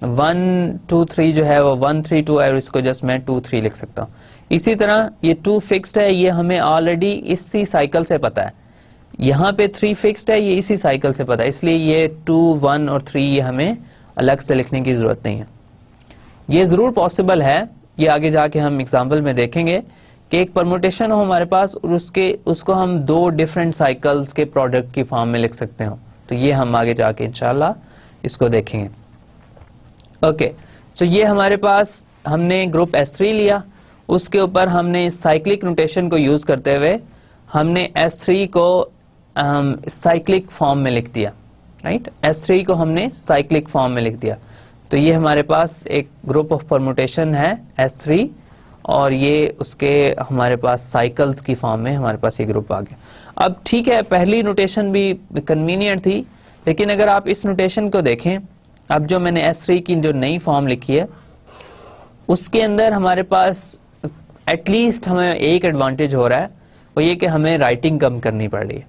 [SPEAKER 1] 1 2 3 जो है वो 1 3 2 है और इसको जस्ट मैं 2 3 लिख सकता हूँ। इसी तरह ये 2 फिक्स्ड है, ये हमें ऑलरेडी इसी साइकिल से पता है। यहाँ पे 3 फिक्स्ड है, ये इसी साइकिल से पता है, इसलिए ये 2 1 और 3 ये हमें अलग से लिखने की जरूरत नहीं है। ये जरूर पॉसिबल है, ये आगे जाके हम एग्जाम्पल में देखेंगे कि एक परमुटेशन हो हमारे पास और उसको हम 2 डिफरेंट साइकिल्स के प्रोडक्ट की फॉर्म में लिख सकते हो। तो ये हम आगे जाके इंशाल्लाह इसको देखेंगे। ओके, तो ये हमारे पास हमने ग्रुप S3 लिया, उसके ऊपर हमने साइक्लिक नोटेशन को यूज करते हुए हमने S3 को साइक्लिक फॉर्म में लिख दिया। राइट, S3 को हमने साइक्लिक फॉर्म में लिख दिया। तो ये हमारे पास एक ग्रुप ऑफ परमुटेशन है S3 और ये उसके हमारे पास साइकिल्स की फॉर्म में हमारे पास ये ग्रुप आ गया। अब ठीक है, पहली नोटेशन भी कन्वीनियंट थी, लेकिन अगर आप इस नोटेशन को देखें, अब जो मैंने S3 की जो नई फॉर्म लिखी है उसके अंदर हमारे पास एटलीस्ट हमें एक एडवांटेज हो रहा है, वो ये कि हमें राइटिंग कम करनी पड़ रही है।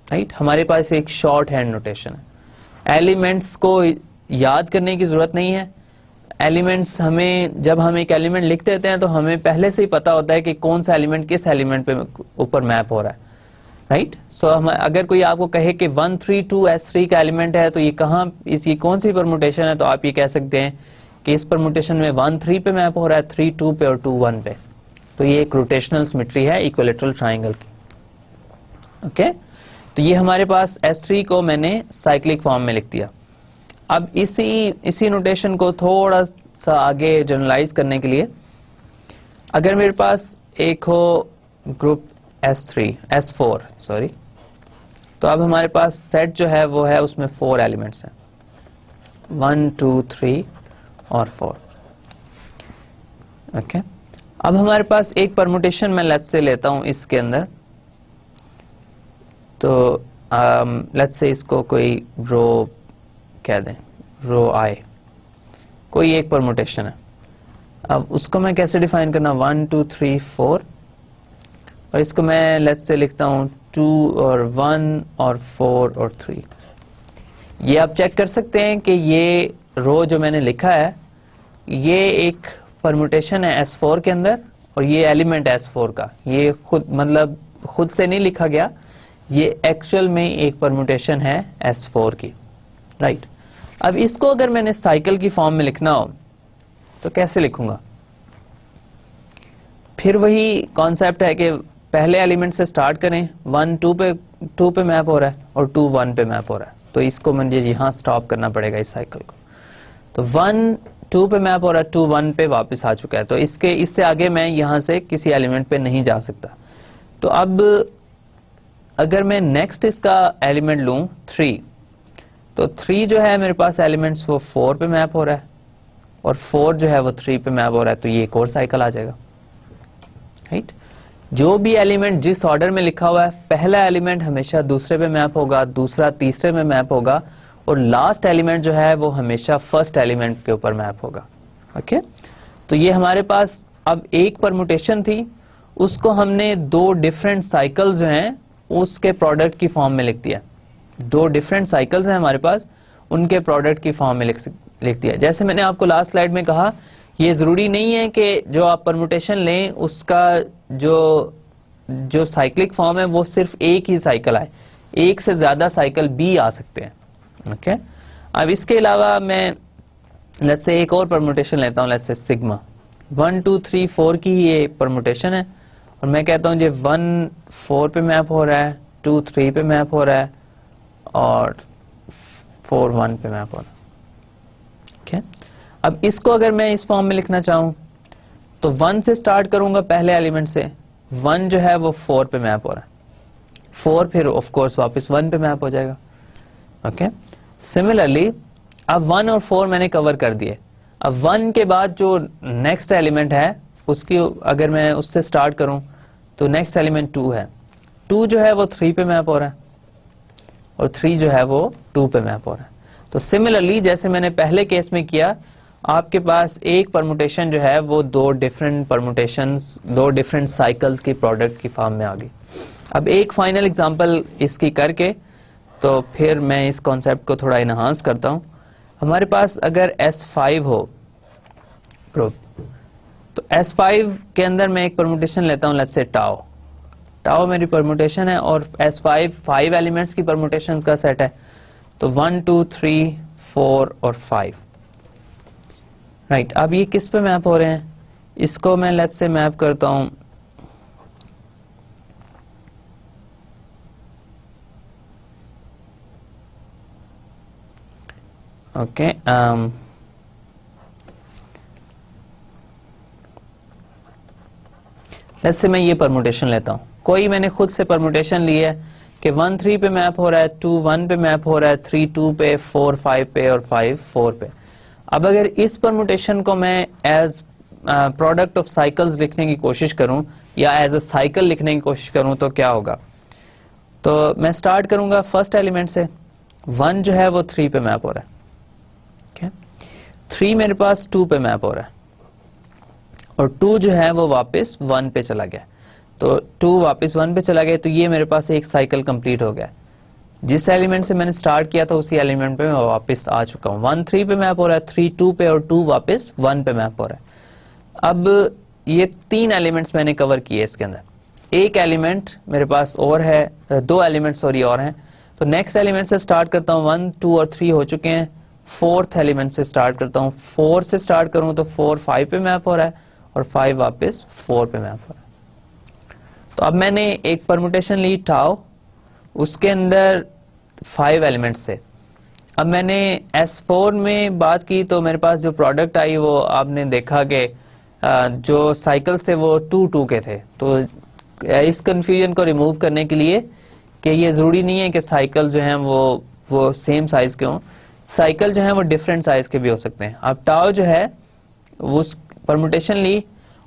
[SPEAKER 1] राइट, हमारे पास एक शॉर्ट हैंड नोटेशन है, एलिमेंट्स को याद करने की जरूरत नहीं है। एलिमेंट्स हमें, जब हम एक एलिमेंट लिख देते हैं तो हमें पहले से ही पता होता है कि कौन सा एलिमेंट किस एलिमेंट पे ऊपर मैप हो रहा है। राइट, सो हम अगर कोई आपको कहे कि 1 3 2 S3 का एलिमेंट है तो ये कहाँ, इसकी कौन सी परमुटेशन है, तो आप ये कह सकते हैं कि इस परमुटेशन में 1 3 पे मैप हो रहा है, 3 2 पे और 2 1 पे। तो ये एक रोटेशनल सिमेट्री है इक्विलैटरल ट्राइंगल की। ओके, तो ये हमारे पास S3 को मैंने साइक्लिक फॉर्म में लिख दिया। अब इसी नोटेशन को थोड़ा सा आगे जनरलाइज करने के लिए, अगर मेरे पास एक हो ग्रुप S4 सॉरी, तो अब हमारे पास सेट जो है वो है, उसमें 4 एलिमेंट्स हैं, 1 2 3 और 4। ओके, अब हमारे पास एक परमुटेशन मैं लेट्स से लेता हूं इसके अंदर, तो लेट्स से इसको कोई रो कह दें, रो I, कोई एक परमुटेशन है। अब उसको मैं कैसे डिफाइन करना, 1 2 3 4 और इसको मैं लेट्स से लिखता हूं 2 और 1 और 4 और 3। ये आप चेक कर सकते हैं कि ये रो जो मैंने लिखा है ये एक परमुटेशन है S4 के अंदर और ये एलिमेंट S4 का, ये खुद से नहीं लिखा गया, ये एक्चुअल में एक परमुटेशन है S4 की। राइट, अब इसको अगर मैंने साइकिल की फॉर्म में लिखना हो तो कैसे लिखूंगा, फिर वही कॉन्सेप्ट है कि पहले एलिमेंट से स्टार्ट करें, 1 2 पे मैप हो रहा है और 2 1 पे मैप हो रहा है, तो इसको मुझे यहाँ स्टॉप करना पड़ेगा इस साइकिल को। तो 1 2 पे मैप हो रहा है, 2 1 पे वापस आ चुका है, तो इससे आगे मैं यहाँ से किसी एलिमेंट पे नहीं जा सकता। तो अब अगर मैं नेक्स्ट इसका एलिमेंट लूं 3, तो 3 जो है मेरे पास एलिमेंट्स वो 4 पे मैप हो रहा है और 4 जो है वो 3 पे मैप हो रहा है, तो ये एक और साइकिल आ जाएगा। राइट, जो भी एलिमेंट जिस ऑर्डर में लिखा हुआ है, पहला एलिमेंट हमेशा दूसरे पे मैप होगा, दूसरा तीसरे में मैप होगा और लास्ट एलिमेंट जो है वो हमेशा फर्स्ट एलिमेंट के ऊपर मैप होगा। ओके, तो ये हमारे पास अब एक परमुटेशन थी, उसको हमने 2 डिफरेंट साइकिल्स जो हैं उसके प्रोडक्ट की फॉर्म में लिख दिया। 2 डिफरेंट साइकिल्स हैं हमारे पास, उनके प्रोडक्ट की फॉर्म में लिख दिया। जैसे मैंने आपको लास्ट स्लाइड में कहा, ये जरूरी नहीं है कि जो आप परमुटेशन लें उसका जो साइक्लिक फॉर्म है वो सिर्फ एक ही साइकिल आए, एक से ज्यादा साइकिल भी आ सकते हैं। ओके, अब इसके अलावा मैं लेट्स से एक और परमुटेशन लेता हूँ, लेट्स से सिग्मा 1 2 3 4 की ये परमुटेशन है और मैं कहता हूँ ये 1 4 पे मैप हो रहा है, 2 3 पे मैप हो रहा है और 4 1 पे मैप हो रहा है। ठीक है, अब इसको अगर मैं इस फॉर्म में लिखना चाहूँ तो 1 से स्टार्ट करूंगा पहले एलिमेंट से, 1 जो है वो 4 पे मैप हो रहा है, 4 फिर ऑफ कोर्स वापस 1 पे मैप हो जाएगा। ओके, सिमिलरली अब 1 और 4 मैंने कवर कर दिए। अब 1 के बाद जो नेक्स्ट एलिमेंट है उसकी अगर मैं उससे स्टार्ट करूं तो नेक्स्ट एलिमेंट 2 है, 2 जो है वो 3 पे मैप हो रहा है और 3 जो है वो 2 पे मैप हो रहा है। तो सिमिलरली जैसे मैंने पहले केस में किया, आपके पास एक परमुटेशन जो है वो दो डिफरेंट परमुटेशंस, दो डिफरेंट साइकिल्स की प्रोडक्ट की फॉर्म में आ गई। अब एक फाइनल एग्जांपल इसकी करके तो फिर मैं इस कॉन्सेप्ट को थोड़ा इनहांस करता हूं। हमारे पास अगर S5 हो ग्रुप, तो S5 के अंदर मैं एक परमुटेशन लेता हूं, लेट्स से टाओ, टाओ मेरी परमुटेशन है और S5 5 एलिमेंट्स की परमुटेशंस का सेट है, तो 1 2 3 4 और 5। राइट, अब ये किस पे मैप हो रहे हैं, इसको मैं लेट्स से मैप करता हूं ओके लेट्स से मैं ये परमुटेशन लेता हूं, कोई मैंने खुद से परमुटेशन ली है कि 1 3 पे मैप हो रहा है, 2 1 पे मैप हो रहा है, 3 2 पे, 4 5 पे और 5 4 पे। अब अगर इस परमुटेशन को मैं एज प्रोडक्ट ऑफ साइकिल्स लिखने की कोशिश करूं या एज अ साइकिल लिखने की कोशिश करूं तो क्या होगा, तो मैं स्टार्ट करूंगा फर्स्ट एलिमेंट से, 1 जो है वो 3 पे मैप हो रहा है, 3 मेरे पास 2 पे मैप हो रहा है और 2 जो है वो वापस 1 पे चला गया, तो 2 वापस 1 पे चला गया, तो ये मेरे पास एक साइकिल कंप्लीट हो गया। जिस एलिमेंट से मैंने स्टार्ट किया था उसी एलिमेंट पे मैं वापस आ चुका हूँ। 1 3 पे मैप हो रहा है, 3 2 पे और 2 वापस 1 पे मैप हो रहा है। अब ये 3 एलिमेंट्स मैंने कवर किए इसके अंदर, एक एलिमेंट मेरे पास और है, 2 एलिमेंट सॉरी और हैं, तो नेक्स्ट एलिमेंट से स्टार्ट करता हूँ, 1 2 और 3 हो चुके हैं, फोर्थ एलिमेंट से स्टार्ट करता हूँ, 4 से स्टार्ट करूं तो 4 5 पे मैप हो रहा है और 5 वापस 4 पे मैप हो रहा है। तो अब मैंने एक परमुटेशन ली टाओ, उसके अंदर 5 एलिमेंट्स थे। अब मैंने S4 में बात की तो मेरे पास जो प्रोडक्ट आई वो आपने देखा कि जो साइकिल्स थे वो 2 2 के थे। तो इस कंफ्यूजन को रिमूव करने के लिए कि ये जरूरी नहीं है कि साइकिल जो हैं वो सेम साइज के हों, साइकिल जो है वो डिफरेंट साइज के भी हो सकते हैं। अब टाओ जो है उस परमुटेशन ली,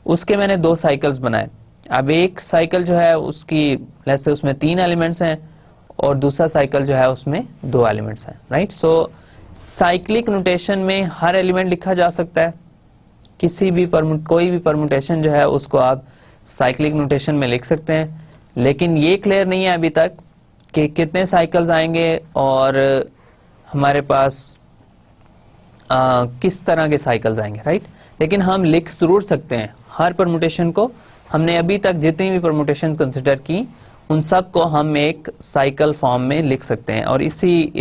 [SPEAKER 1] उसके मैंने 2 साइकिल्स बनाए। अब एक साइकिल जो है उसकी लेट्स से उसमें 3 एलिमेंट्स हैं और दूसरा साइकिल जो है उसमें 2 एलिमेंट्स हैं। राइट, सो साइक्लिक नोटेशन में हर एलिमेंट लिखा जा सकता है, किसी भी कोई भी परमुटेशन जो है उसको आप साइक्लिक नोटेशन में लिख सकते हैं, लेकिन ये क्लियर नहीं है अभी तक कि कितने साइकिल्स आएंगे और हमारे पास किस तरह के साइकिल्स आएंगे। राइट, लेकिन हम लिख जरूर सकते हैं हर परमुटेशन को। हमने अभी तक जितनी भी परमुटेशंस कंसिडर की उन सब को हम एक साइकिल फॉर्म में लिख सकते हैं और इसी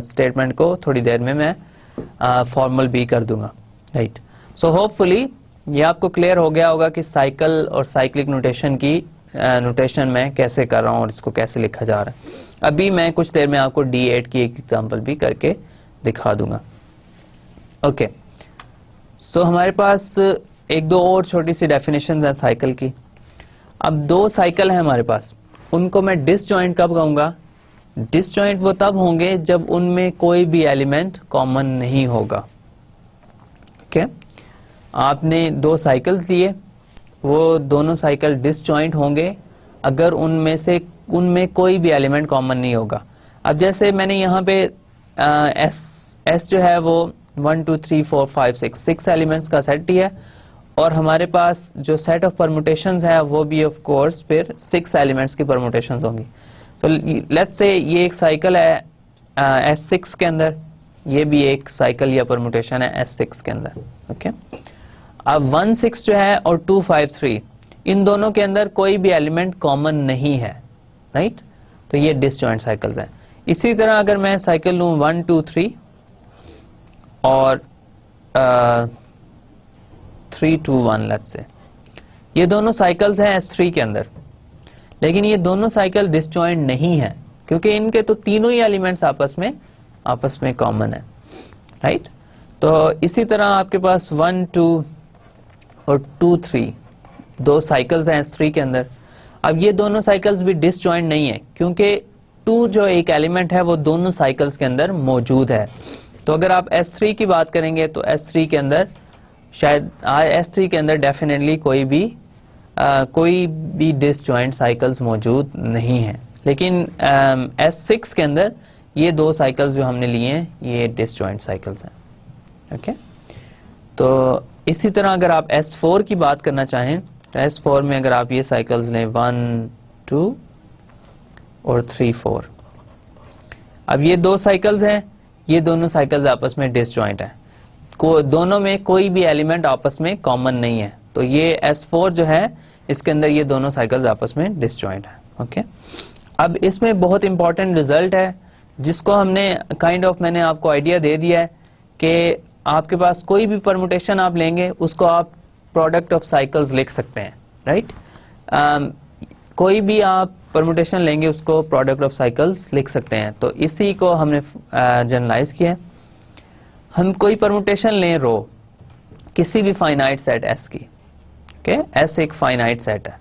[SPEAKER 1] स्टेटमेंट को थोड़ी देर में मैं फॉर्मल भी कर दूंगा। राइट, सो होपफुली ये आपको क्लियर हो गया होगा कि साइकिल और साइक्लिक नोटेशन की नोटेशन मैं कैसे कर रहा हूँ और इसको कैसे लिखा जा रहा है। अभी मैं कुछ देर में आपको D8 की एक एग्जांपल भी करके दिखा दूंगा। ओके, सो हमारे पास एक दो और छोटी सी डेफिनेशंस हैं साइकिल की। अब 2 साइकिल है हमारे पास, उनको मैं डिसजॉइंट कब कहूंगा, डिसजॉइंट वो तब होंगे जब उनमें कोई भी एलिमेंट कॉमन नहीं होगा। ओके, आपने 2 साइकिल दिए, वो दोनों साइकिल डिसजॉइंट होंगे अगर उनमें कोई भी एलिमेंट कॉमन नहीं होगा। अब जैसे मैंने यहाँ पे एस जो है वो 1 2 3 4 5 6 एलिमेंट्स का सेट दिया है और हमारे पास जो सेट ऑफ परमुटेशंस है वो भी ऑफ कोर्स फिर 6 एलिमेंट्स की परमुटेशंस होंगी। तो लेट्स से ये एक साइकिल है S6 के अंदर, ये भी एक साइकिल या परमुटेशन है S6 के अंदर। ओके, अब 1 6 जो है और 2 5 3 इन दोनों के अंदर कोई भी एलिमेंट कॉमन नहीं है। राइट, तो ये डिसजॉइंट साइकिल्स हैं। इसी तरह अगर मैं साइकिल लूं 1 2 3 और 3 2 1 लेट्स से, ये दोनों साइकिल्स हैं S3 के अंदर, लेकिन ये दोनों साइकिल डिसजॉइंट नहीं है क्योंकि इनके तो तीनों ही एलिमेंट्स आपस में कॉमन है, राइट। तो इसी तरह आपके पास 1 2 और 2 3 दो साइकिल्स हैं S3 के अंदर। अब ये दोनों साइकिल्स भी डिसजॉइंट नहीं है क्योंकि 2 जो एक एलिमेंट है वो दोनों साइकिल्स के अंदर मौजूद है। तो अगर आप S3 की बात करेंगे तो S3 के अंदर शायद S3 के अंदर डेफिनेटली कोई भी डिसजॉइंट साइकिल्स मौजूद नहीं है, लेकिन S6 के अंदर ये दो साइकिल्स जो हमने लिए हैं ये डिसजॉइंट साइकिल्स हैं, ओके। तो इसी तरह अगर आप S4 की बात करना चाहें तो S4 में अगर आप ये साइकिल्स लें 1 2 और 3 4, अब ये दो साइकिल्स हैं, ये दोनों साइकिल्स आपस में डिसजॉइंट हैं, दोनों में कोई भी एलिमेंट आपस में कॉमन नहीं है। तो ये S4 जो है इसके अंदर ये दोनों साइकिल्स आपस में डिसजॉइंट है, ओके। अब इसमें बहुत इंपॉर्टेंट रिजल्ट है जिसको हमने मैंने आपको आइडिया दे दिया है कि आपके पास कोई भी परमुटेशन आप लेंगे उसको आप प्रोडक्ट ऑफ साइकिल्स लिख सकते हैं, राइट। कोई भी आप परमुटेशन लेंगे उसको प्रोडक्ट ऑफ साइकिल्स लिख सकते हैं। तो इसी को हमने जनरलाइज किया है। हम कोई परमुटेशन लें रो किसी भी फाइनाइट सेट S की, ओके, S एक फाइनाइट सेट है,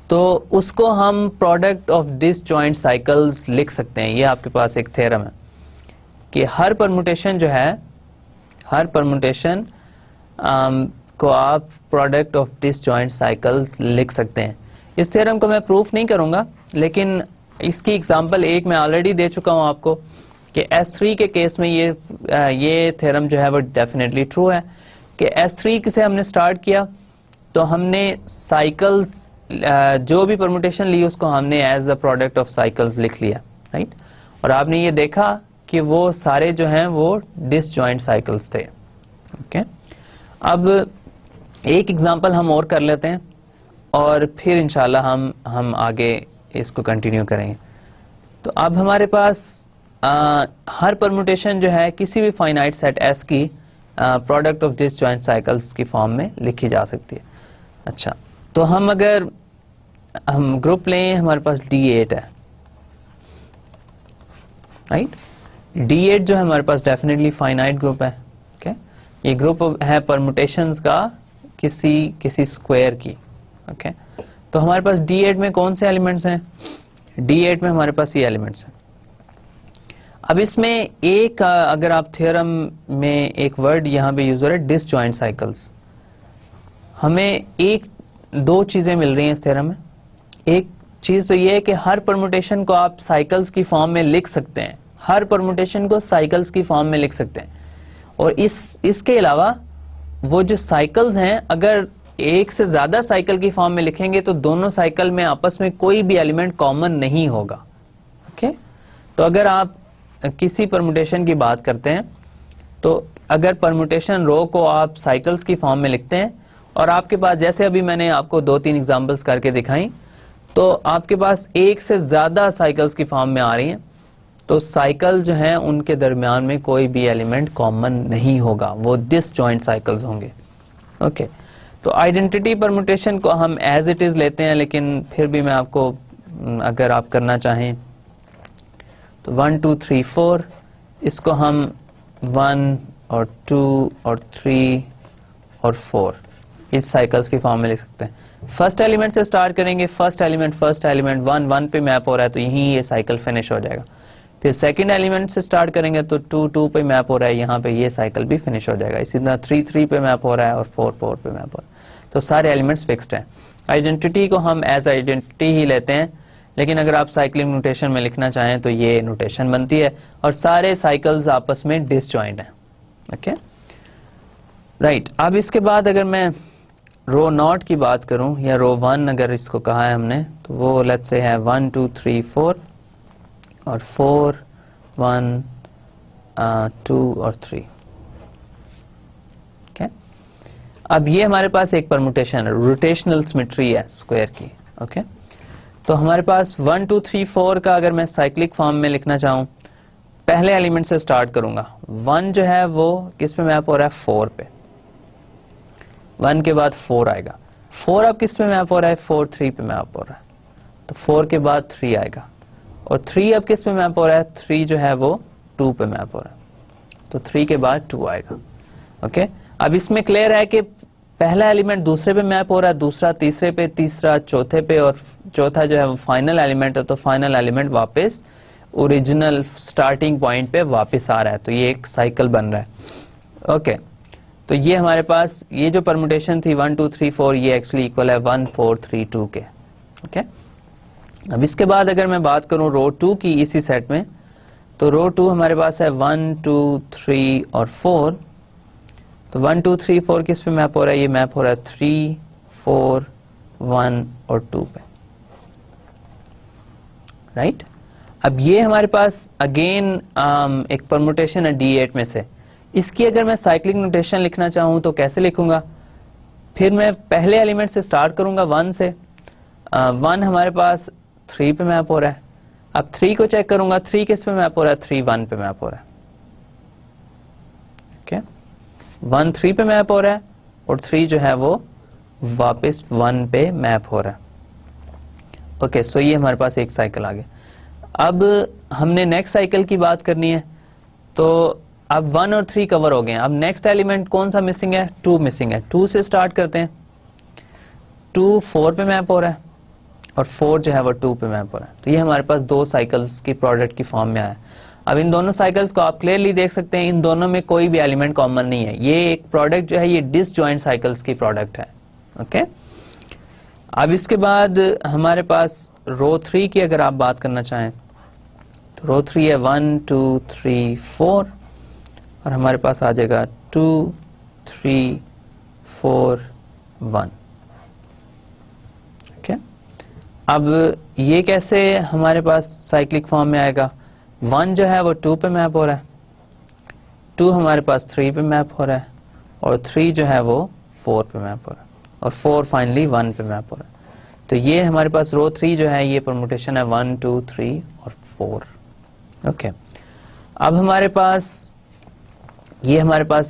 [SPEAKER 1] तो उसको हम प्रोडक्ट ऑफ डिसजॉइंट साइकिल्स लिख सकते हैं। ये आपके पास एक थ्योरम है कि हर परमुटेशन जो है, हर परमुटेशन को आप प्रोडक्ट ऑफ डिसजॉइंट साइकिल्स लिख सकते हैं। इस थ्योरम को मैं प्रूफ नहीं करूंगा, लेकिन इसकी एग्जांपल एक मैं ऑलरेडी दे चुका हूं आपको कि S3 के केस में ये थ्योरम जो है वो डेफिनेटली ट्रू है कि S3 से हमने स्टार्ट किया तो हमने साइकिल्स जो भी परमुटेशन ली उसको हमने as a product of cycles लिख लिया, राइट। और आपने ये देखा कि वो सारे जो हैं वो डिसजॉइंट साइकिल्स थे, ओके। अब एक एग्जांपल हम और कर लेते हैं और फिर इंशाल्लाह हम आगे इसको कंटिन्यू करेंगे। तो अब हमारे पास हर परमुटेशन जो है किसी भी फाइनाइट सेट S की प्रोडक्ट ऑफ डिसजॉइंट साइकिल्स की फॉर्म में लिखी जा सकती है। अच्छा, तो अगर हम ग्रुप लें, हमारे पास D8 है, राइट। D8 जो है हमारे पास डेफिनेटली फाइनाइट ग्रुप है, ओके। ये ग्रुप है परमुटेशंस का किसी स्क्वायर की, ओके। तो हमारे पास D8 में कौन से एलिमेंट्स हैं? D8 में हमारे पास ये एलिमेंट्स हैं। अब इसमें एक अगर आप थ्योरम में एक वर्ड यहाँ पे यूज हो रहा है डिसजॉइंट साइकिल्स, हमें दो चीजें मिल रही हैं इस थ्योरम में। एक चीज तो ये है कि हर परमुटेशन को आप साइकिल्स की फॉर्म में लिख सकते हैं, हर परमुटेशन को साइकिल्स की फॉर्म में लिख सकते हैं। और इसके अलावा वो जो साइकिल्स हैं, अगर एक से ज्यादा साइकिल की फॉर्म में लिखेंगे तो दोनों साइकिल में आपस में कोई भी एलिमेंट कॉमन नहीं होगा, ओके। तो अगर आप किसी परमुटेशन की बात करते हैं तो अगर परमुटेशन रो को आप साइकिल्स की फॉर्म में लिखते हैं और आपके पास, जैसे अभी मैंने आपको 2-3 एग्जांपल्स करके दिखाई, तो आपके पास एक से ज्यादा साइकिल्स की फॉर्म में आ रही हैं, तो साइकिल जो हैं उनके दरमियान में कोई भी एलिमेंट कॉमन नहीं होगा, वो डिसजॉइंट साइकिल्स होंगे, ओके। तो आइडेंटिटी परमुटेशन को हम एज इट इज लेते हैं, लेकिन फिर भी मैं आपको, अगर आप करना चाहें तो 1 2 3 4, इसको हम 1 और 2 और 3 और 4 इस साइकिल्स की फॉर्म में लिख सकते हैं। फर्स्ट एलिमेंट से स्टार्ट करेंगे, फर्स्ट एलिमेंट 1 पे मैप हो रहा है तो यहीं ये साइकिल फिनिश हो जाएगा। फिर सेकंड एलिमेंट से स्टार्ट करेंगे तो 2 पे मैप हो रहा है, यहाँ पे ये साइकिल भी फिनिश हो जाएगा। इसी तरह 3 पे मैप हो रहा है और 4 पे मैप हो रहा है। तो सारे एलिमेंट्स फिक्स्ड हैं। आइडेंटिटी को हम एज आइडेंटिटी ही लेते हैं, लेकिन अगर आप साइक्लिंग नोटेशन में लिखना चाहें तो ये नोटेशन बनती है और सारे साइकिल्स आपस में डिसजॉइंट हैं, ओके, राइट। अब इसके बाद अगर मैं रो नॉट की बात करूं या रो 1 अगर इसको कहा है हमने, तो वो लेट्स से है 1 2 3 4 और 4 1 2 और 3, ओके। अब ये हमारे पास एक परमुटेशन है, रोटेशनल सिमेट्री है स्क्वायर की, ओके। तो हमारे पास 1 2 3 4 का अगर मैं साइक्लिक फॉर्म में लिखना चाहूँ, पहले एलिमेंट से स्टार्ट करूंगा। 1 जो है वो किस पे मैप हो रहा है, 4 पे। 1 के बाद 4 आएगा। 4 अब किस पे मैप हो रहा है, 4 3 पे मैप हो रहा है, तो 4 के बाद 3 आएगा। और 3 अब किस पे मैप हो रहा है, 3 जो है वो 2 पे मैप हो रहा है, तो 3 के बाद 2 आएगा। ओके, अब इसमें क्लियर है कि पहला एलिमेंट दूसरे पे मैप हो रहा है, दूसरा तीसरे पे, तीसरा चौथे पे, और चौथा जो है वो फाइनल एलिमेंट है, तो फाइनल एलिमेंट वापस ओरिजिनल स्टार्टिंग पॉइंट पे वापस आ रहा है, तो ये एक साइकिल बन रहा है। ओके, तो ये हमारे पास ये जो परमुटेशन थी 1 2 3 4 ये एक्चुअली इक्वल है 1 4 3 2 के। ओके, अब इसके बाद अगर मैं बात करूं रो 2 की इसी सेट में, तो रो 2 हमारे पास है 1 2 3 और 4। तो 1 2 3 4 किस पे मैप हो रहा है, ये मैप हो रहा है 3 4 1 और 2 पे, राइट। अब ये हमारे पास अगेन एक परमुटेशन है D8 में से। इसकी अगर मैं साइक्लिक नोटेशन लिखना चाहूं तो कैसे लिखूंगा, फिर मैं पहले एलिमेंट से स्टार्ट करूंगा 1 से। 1 हमारे पास 3 पे मैप हो रहा है। अब 3 को चेक करूंगा, 3 किस पे मैप हो रहा है, 3 1 पे मैप हो रहा है। ओके, 1 3 पे मैप हो रहा है और 3 जो है वो वापस 1 पे मैप हो रहा है। ओके, सो ये हमारे पास एक साइकिल आ गया। अब हमने नेक्स्ट साइकिल की बात करनी है, तो अब 1 और 3 कवर हो गए हैं। अब नेक्स्ट एलिमेंट कौन सा मिसिंग है, 2 मिसिंग है। 2 से स्टार्ट करते हैं। 2 4 पे मैप हो रहा है और 4 जो है वो 2 पे मैप हो रहा है, तो ये हमारे पास दो साइकिल्स की प्रोडक्ट की फॉर्म में आया। अब इन दोनों साइकिल्स को आप क्लियरली देख सकते हैं, इन दोनों में कोई भी एलिमेंट कॉमन नहीं है। ये एक प्रोडक्ट जो है ये डिसजॉइंट साइकिल्स की प्रोडक्ट है। ओके, अब इसके बाद हमारे पास रो 3 की अगर आप बात करना चाहें, तो रो 3 है 1 2 3 4 और हमारे पास आ जाएगा 2 3 4 1। ओके, अब ये कैसे हमारे पास साइक्लिक फॉर्म में आएगा, 1 जो है वो 2 पे मैप हो रहा है, 2 हमारे पास 3 पे मैप हो रहा है और 3 जो है वो 4 पे मैप हो रहा है और 4 फाइनली 1 पे मैप हो रहा है। तो ये हमारे पास रो 3 जो है ये परमुटेशन है 1 2 3 और 4। ओके, अब हमारे पास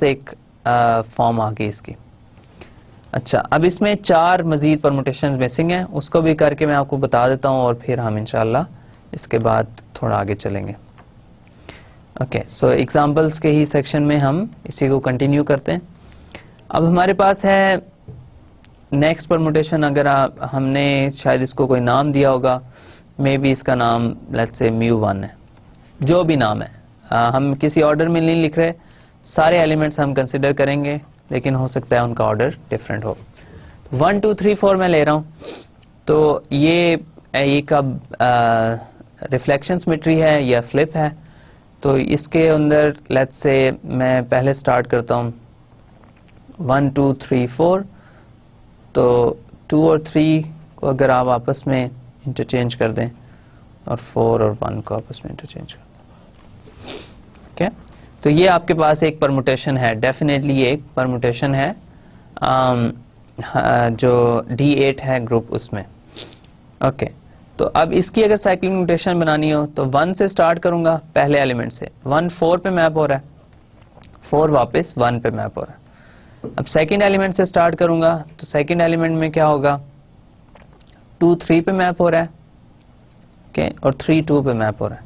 [SPEAKER 1] एक फॉर्म आ गई इसकी। अच्छा, अब इसमें 4 मजीद परमुटेशंस मिसिंग हैं, उसको भी करके मैं आपको बता देता हूं और फिर हम इंशाल्लाह इसके बाद थोड़ा आगे चलेंगे। ओके, सो एग्जांपल्स के ही सेक्शन में हम इसी को कंटिन्यू करते हैं। अब हमारे पास है नेक्स्ट परमुटेशन, अगर हमने शायद इसको कोई नाम दिया होगा, मे बी इसका नाम लेट्स से μ1 है, जो भी नाम है, हम किसी ऑर्डर में नहीं लिख रहे, सारे एलिमेंट्स हम कंसिडर करेंगे, लेकिन हो सकता है उनका ऑर्डर डिफरेंट हो। 1 2 3 4 मैं ले रहा हूं, तो ये एक अब रिफ्लेक्शन सिमेट्री है या फ्लिप है, तो इसके अंदर लेट्स से मैं पहले स्टार्ट करता हूं 1 2 3 4, तो 2 और 3 को अगर आप आपस में इंटरचेंज कर दें और 4 और 1 को आपस में इंटरचेंज कर दें। ओके, तो ये आपके पास एक परमुटेशन है, डेफिनेटली ये एक परमुटेशन है जो D8 है ग्रुप उसमें। ओके, तो अब इसकी अगर साइक्लिक नोटेशन बनानी हो तो 1 से स्टार्ट करूंगा पहले एलिमेंट से। 1 4 पे मैप हो रहा है, 4 वापस 1 पे मैप हो रहा है। अब सेकंड एलिमेंट से स्टार्ट करूंगा तो सेकंड एलिमेंट में क्या होगा, 2 3 पे मैप हो रहा है, ओके, और 3 2 पे मैप हो रहा है,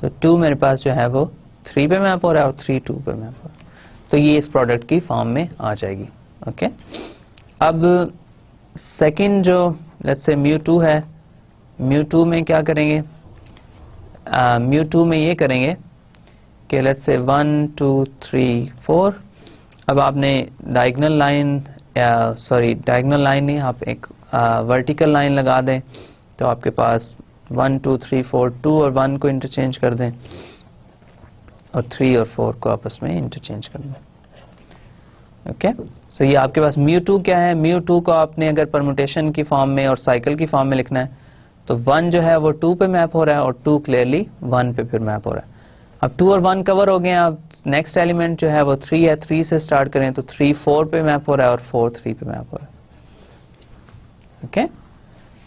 [SPEAKER 1] तो 2 मेरे पास जो है वो 3 पे मैप हो रहा है और 3 2 पे मैप हो रहा है, तो ये इस प्रोडक्ट की फॉर्म में आ जाएगी। ओके, अब सेकंड जो लेट्स से μ2 है, μ2 में क्या करेंगे, μ2 में ये करेंगे कि लेट्स से 1 2 3 4, अब आपने डायगोनल लाइन, डायगोनल लाइन नहीं, आप एक वर्टिकल लाइन लगा दें, तो आपके पास 1 2 3 4 2 और 1 को इंटरचेंज कर दें और 3 और 4 को आपस में इंटरचेंज कर दें। ओके, सो ये आपके पास μ2 क्या है, μ2 को आपने अगर परमुटेशन की फॉर्म में और साइकिल की फॉर्म में लिखना है तो 1 जो है वो 2 पे मैप हो रहा है और 2 क्लियरली 1 पे फिर मैप हो रहा है। अब 2 और 1 कवर हो गए हैं, अब नेक्स्ट एलिमेंट जो है वो 3 है, 3 से स्टार्ट करें तो 3 4 पे मैप हो रहा है और 4 3 पे मैप हो रहा है। Okay,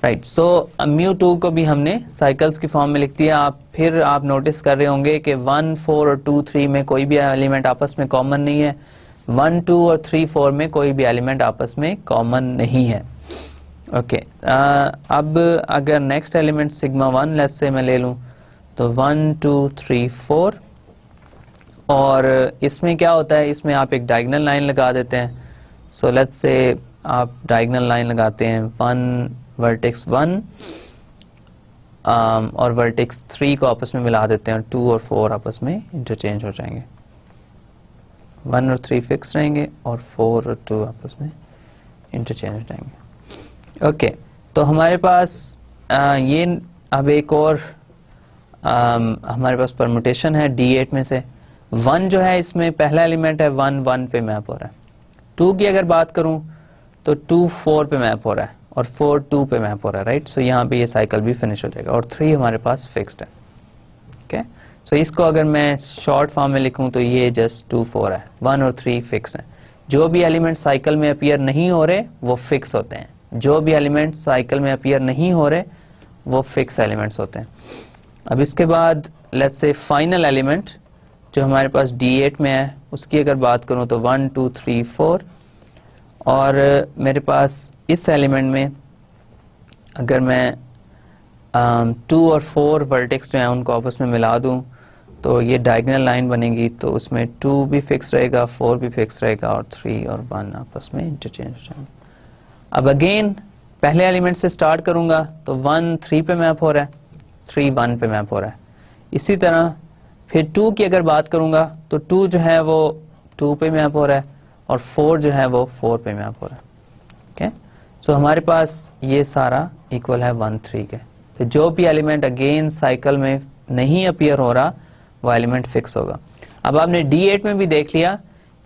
[SPEAKER 1] right. सो μ2 को भी हमने साइकिल्स की फॉर्म में लिख दिया। फिर आप नोटिस कर रहे होंगे कि 1, 4 और 2, 3 में कोई भी एलिमेंट आपस में कॉमन नहीं है। 1, 2 और 3, 4 में कोई भी एलिमेंट आपस में कॉमन नहीं है। ओके अब अगर next element sigma 1 let's say मैं ले लूं तो 1, 2, 3, 4, और इसमें क्या होता है, इसमें आप एक डायगोनल लाइन लगा देते हैं। सो लेट्स से आप डायगोनल लाइन लगाते हैं 1 वर्टेक्स 1 और वर्टेक्स 3 को आपस में मिला देते हैं, 2 और 4 आपस में इंटरचेंज हो जाएंगे। 1 और 3 फिक्स रहेंगे और 4 और 2 आपस में इंटरचेंज हो जाएंगे। ओके तो हमारे पास ये अब एक और हमारे पास परमुटेशन है D8 में से 1 जो है, इसमें पहला एलिमेंट है 1, 1 पे मैप हो रहा है। 2 की अगर बात करूं तो 2 4 पे मैप हो रहा है और 4 2 पे मैप हो रहा है, राइट। सो यहाँ पे ये साइकिल भी फिनिश हो जाएगा और 3 हमारे पास फिक्स्ड है। ओके सो इसको अगर मैं शॉर्ट फॉर्म में लिखूं तो ये जस्ट 2 4 है, 1 और 3 फिक्स है। जो भी एलिमेंट साइकिल में अपीयर नहीं हो रहे वो फिक्स होते हैं, जो भी एलिमेंट साइकिल में अपीयर नहीं हो रहे वो फिक्स एलिमेंट्स होते हैं। अब इसके बाद लेट्स से फाइनल एलिमेंट जो हमारे पास D8 में है उसकी अगर बात करूं तो 1 2 3 4, और मेरे पास इस एलिमेंट में अगर मैं 2 और 4 वर्टेक्स जो हैं उनको आपस में मिला दूं तो ये डायगोनल लाइन बनेगी। तो उसमें 2 भी फिक्स रहेगा, 4 भी फिक्स रहेगा और 3 और 1 आपस में इंटरचेंज हो जाएंगे। अब अगेन पहले एलिमेंट से स्टार्ट करूंगा तो 1 3 पे मैप हो रहा है, 3 1 पे मैप हो रहा है। इसी तरह फिर 2 की अगर बात करूंगा तो 2 जो है वो 2 पे मैप हो रहा है और 4 जो है वो 4 पे मैप हो रहा है। ओके सो हमारे पास ये सारा इक्वल है 1 3 के। तो जो भी एलिमेंट अगेन साइकिल में नहीं अपीयर हो रहा वो एलिमेंट फिक्स होगा। अब आपने D8 में भी देख लिया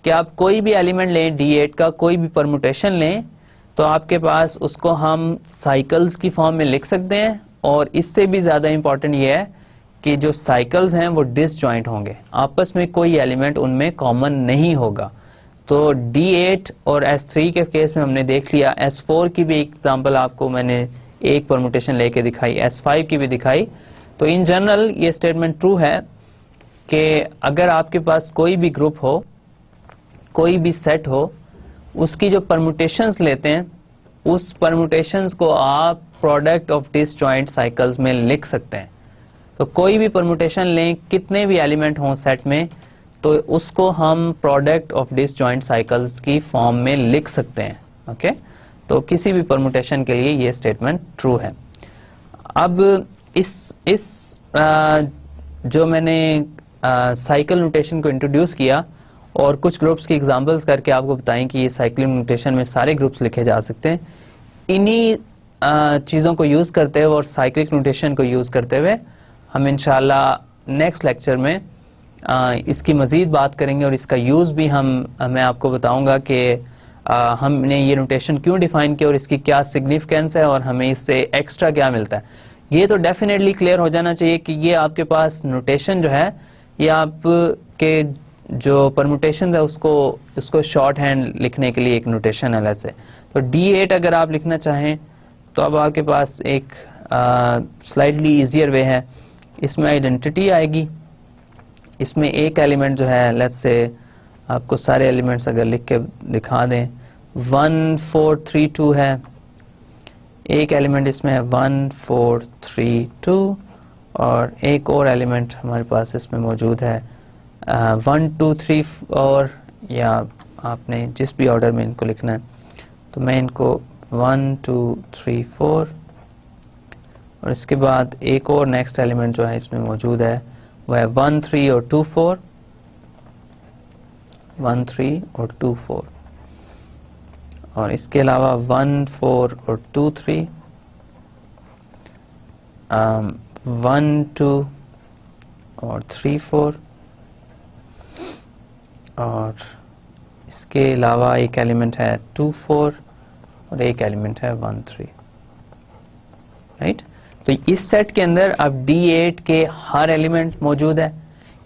[SPEAKER 1] कि आप कोई भी एलिमेंट लें, D8 का कोई भी परमुटेशन लें तो आपके पास उसको हम साइकिल्स की फॉर्म में लिख सकते हैं, और इससे भी ज्यादा इंपॉर्टेंट ये है कि जो साइकिल्स हैं वो डिसजॉइंट होंगे, आपस में कोई एलिमेंट उनमें कॉमन नहीं होगा। तो D8 और S3 के केस में हमने देख लिया। S4 की भी एग्जांपल आपको मैंने एक परमुटेशन लेके दिखाई, S5 की भी दिखाई। तो इन जनरल ये स्टेटमेंट ट्रू है कि अगर आपके पास कोई भी ग्रुप हो, कोई भी सेट हो, उसकी जो परमुटेशंस लेते हैं उस परमुटेशंस को आप प्रोडक्ट ऑफ डिसजॉइंट साइकिल्स में लिख सकते हैं। तो कोई भी परमुटेशन लें, कितने भी एलिमेंट हों सेट में, तो उसको हम प्रोडक्ट ऑफ डिसजॉइंट साइकिल्स की फॉर्म में लिख सकते हैं। ओके तो किसी भी परमुटेशन के लिए ये स्टेटमेंट ट्रू है। अब इस जो मैंने साइकिल नोटेशन को इंट्रोड्यूस किया और कुछ ग्रुप्स की एग्जांपल्स करके आपको बताएं कि ये साइक्लिक नोटेशन में सारे ग्रुप्स लिखे जा सकते हैं। इन्हीं चीज़ों को यूज़ करते हुए और साइक्लिक नोटेशन को यूज़ करते हुए हम इंशाल्लाह नेक्स्ट लेक्चर में इसकी मज़ीद बात करेंगे और इसका यूज़ भी मैं आपको बताऊंगा कि हमने ये नोटेशन क्यों डिफाइन किया और इसकी क्या सिग्निफिकेंस है और हमें इससे एक्स्ट्रा क्या मिलता है। ये तो डेफिनेटली क्लियर हो जाना चाहिए कि ये आपके पास नोटेशन जो है ये आपके जो परमुटेशन है उसको शॉर्ट हैंड लिखने के लिए एक नोटेशन अलग से। तो D8 अगर आप लिखना चाहें तो अब आपके पास एक स्लाइटली इजियर वे है। इसमें आइडेंटिटी आएगी, इसमें एक एलिमेंट जो है लेट्स से आपको सारे एलिमेंट्स अगर लिख के दिखा दें 1 4 3 2 है, एक एलिमेंट इसमें है 1 4 3 2 और एक और एलिमेंट हमारे पास इसमें मौजूद है 1 2 3 4, या आपने जिस भी ऑर्डर में इनको लिखना है। तो मैं इनको 1 2 3 4 और इसके बाद एक और नेक्स्ट एलिमेंट जो है इसमें मौजूद है वह है 1 3 और 2 4, 1 3 और 2 4, और इसके अलावा 1 4 और 2 3, 1 2 और 3 4, और इसके अलावा एक एलिमेंट है 2 4 और एक एलिमेंट है 1 3, राइट। तो इस सेट के अंदर अब D8 के हर एलिमेंट मौजूद है।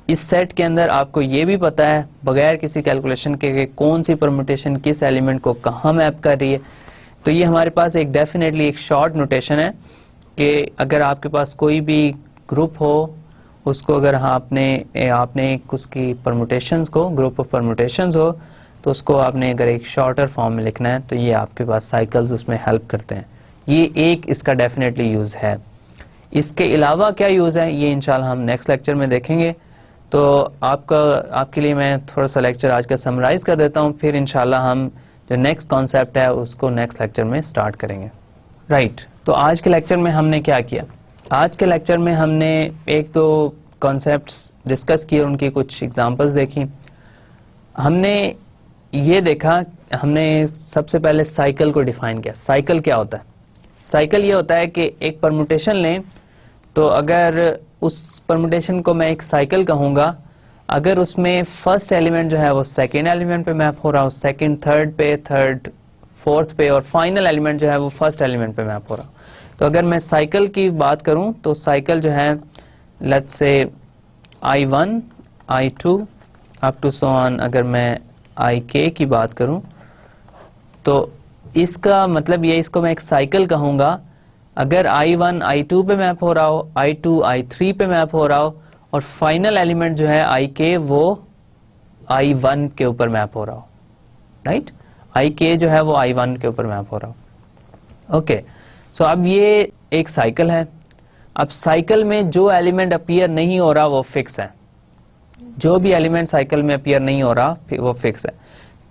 [SPEAKER 1] इस सेट के अंदर आपको ये भी पता है बगैर किसी कैलकुलेशन के कौन सी परमुटेशन किस एलिमेंट को कहाँ मैप कर रही है। तो ये हमारे पास एक डेफिनेटली एक शॉर्ट नोटेशन है कि अगर आपके पास कोई भी ग्रुप हो, उसको अगर आपने उसकी परमुटेशंस को, ग्रुप ऑफ परमुटेशंस हो, तो उसको आपने अगर एक शॉर्टर फॉर्म में लिखना है तो ये आपके पास साइकिल्स उसमें हेल्प करते हैं। ये एक इसका डेफिनेटली यूज है। इसके अलावा क्या यूज है ये इंशाल्लाह हम नेक्स्ट लेक्चर में देखेंगे। तो आपके लिए मैं थोड़ा सा लेक्चर आज का समराइज कर देता हूँ, फिर इंशाल्लाह हम जो नेक्स्ट कॉन्सेप्ट है उसको नेक्स्ट लेक्चर में स्टार्ट करेंगे। राइट, तो आज के लेक्चर में हमने क्या किया? आज के लेक्चर में हमने एक दो कॉन्सेप्ट्स डिस्कस किए, उनकी कुछ एग्जांपल्स देखी। हमने ये देखा, हमने सबसे पहले साइकिल को डिफाइन किया। साइकिल क्या होता है? साइकिल ये होता है कि एक परमुटेशन लें, तो अगर उस परमुटेशन को मैं एक साइकिल कहूंगा, अगर उसमें फर्स्ट एलिमेंट जो है वो सेकेंड एलिमेंट पे मैप हो रहा हो, सेकेंड थर्ड पे, थर्ड फोर्थ पे, और फाइनल एलिमेंट जो है वो फर्स्ट एलिमेंट पे मैप हो रहा हो। तो अगर मैं साइकिल की बात करूं तो साइकिल जो है let's say I1, I2 up to so on, अगर मैं IK की बात करूं तो इसका मतलब ये, इसको मैं एक साइकिल कहूंगा अगर I1 I2 पे मैप हो रहा हो, I2 I3 पे मैप हो रहा हो, और फाइनल एलिमेंट जो है IK वो I1 के ऊपर मैप हो रहा हो। राइट, IK जो है वो I1 के ऊपर मैप हो रहा हो। ओके, सो अब ये एक साइकिल है। अब साइकिल में जो एलिमेंट अपीयर नहीं हो रहा वो फिक्स है। जो भी एलिमेंट साइकिल में अपीयर नहीं हो रहा वो फिक्स है।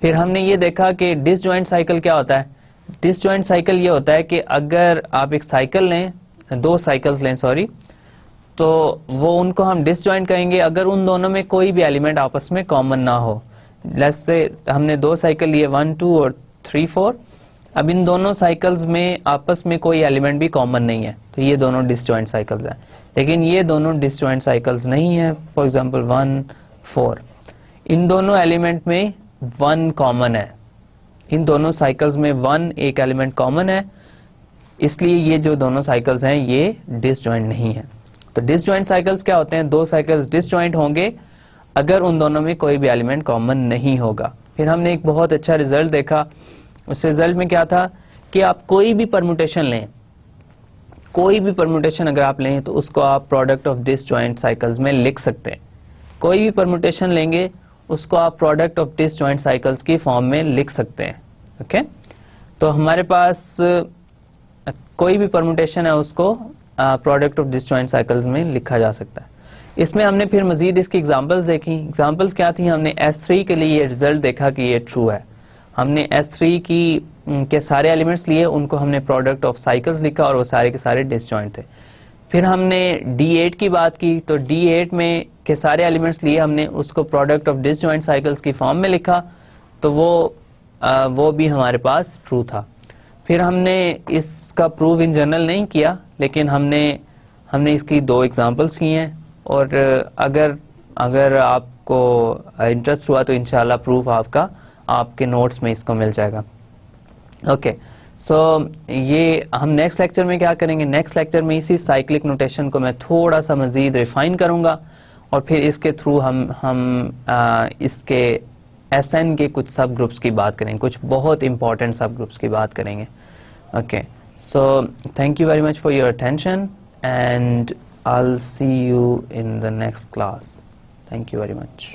[SPEAKER 1] फिर हमने ये देखा कि डिसजॉइंट साइकिल क्या होता है। डिसजॉइंट साइकिल ये होता है कि अगर आप एक साइकिल लें, दो साइकिल्स लें सॉरी, तो वो उनको हम डिसजॉइंट कहेंगे अगर उन दोनों में कोई भी एलिमेंट आपस में कॉमन ना हो। लेट्स से हमने दो साइकिल लिए 1, 2 और 3, 4। अब इन दोनों साइकिल्स में आपस में कोई एलिमेंट भी कॉमन नहीं है, तो ये दोनों डिसजॉइंट साइकिल्स हैं। लेकिन ये दोनों डिसजॉइंट साइकिल्स नहीं है। फॉर एग्जांपल 1, 4, इन दोनों एलिमेंट में 1 कॉमन है। इन दोनों साइकिल्स में 1 एक एलिमेंट कॉमन है, इसलिए ये जो दोनों साइकिल्स हैं ये डिसजॉइंट नहीं है। तो डिसजॉइंट साइकिल्स क्या होते हैं? दो साइकिल्स डिसजॉइंट होंगे अगर उन दोनों में कोई भी एलिमेंट कॉमन नहीं होगा। फिर हमने एक बहुत अच्छा रिजल्ट देखा। उस रिजल्ट में क्या था कि आप कोई भी परमुटेशन लें, कोई भी परमुटेशन अगर आप लें तो उसको आप प्रोडक्ट ऑफ डिसजॉइंट साइकिल्स में लिख सकते हैं। कोई भी परमुटेशन लेंगे उसको आप प्रोडक्ट ऑफ डिसजॉइंट साइकिल्स की फॉर्म में लिख सकते हैं। ओके, तो हमारे पास कोई भी परमुटेशन है उसको प्रोडक्ट ऑफ डिसजॉइंट साइकिल्स में लिखा जा सकता है। इसमें हमने फिर मजीद इसकी एग्जांपल्स देखी। एग्जांपल्स क्या थी? हमने S3 के लिए ये रिजल्ट देखा कि ये ट्रू है। हमने S3 के सारे एलिमेंट्स लिए, उनको हमने प्रोडक्ट ऑफ साइकिल्स लिखा और वो सारे के सारे डिसजॉइंट थे। फिर हमने D8 की बात की, तो D8 में के सारे एलिमेंट्स लिए हमने उसको प्रोडक्ट ऑफ डिसजॉइंट साइकिल्स की फॉर्म में लिखा, तो वो भी हमारे पास ट्रू था। फिर हमने इसका प्रूव इन जनरल नहीं किया, लेकिन हमने इसकी दो एग्जांपल्स की हैं, और अगर आपको इंटरेस्ट हुआ तो इंशाल्लाह प्रूफ आपका आपके नोट्स में इसको मिल जाएगा। ओके, सो ये हम नेक्स्ट लेक्चर में क्या करेंगे? नेक्स्ट लेक्चर में इसी साइक्लिक नोटेशन को मैं थोड़ा सा मजीद रिफाइन करूंगा, और फिर इसके थ्रू हम इसके SN के कुछ सब ग्रुप्स की बात करेंगे, कुछ बहुत इंपॉर्टेंट सब ग्रुप्स की बात करेंगे। Okay, so thank you very much for your attention and I'll see you in the next class. Thank you very much.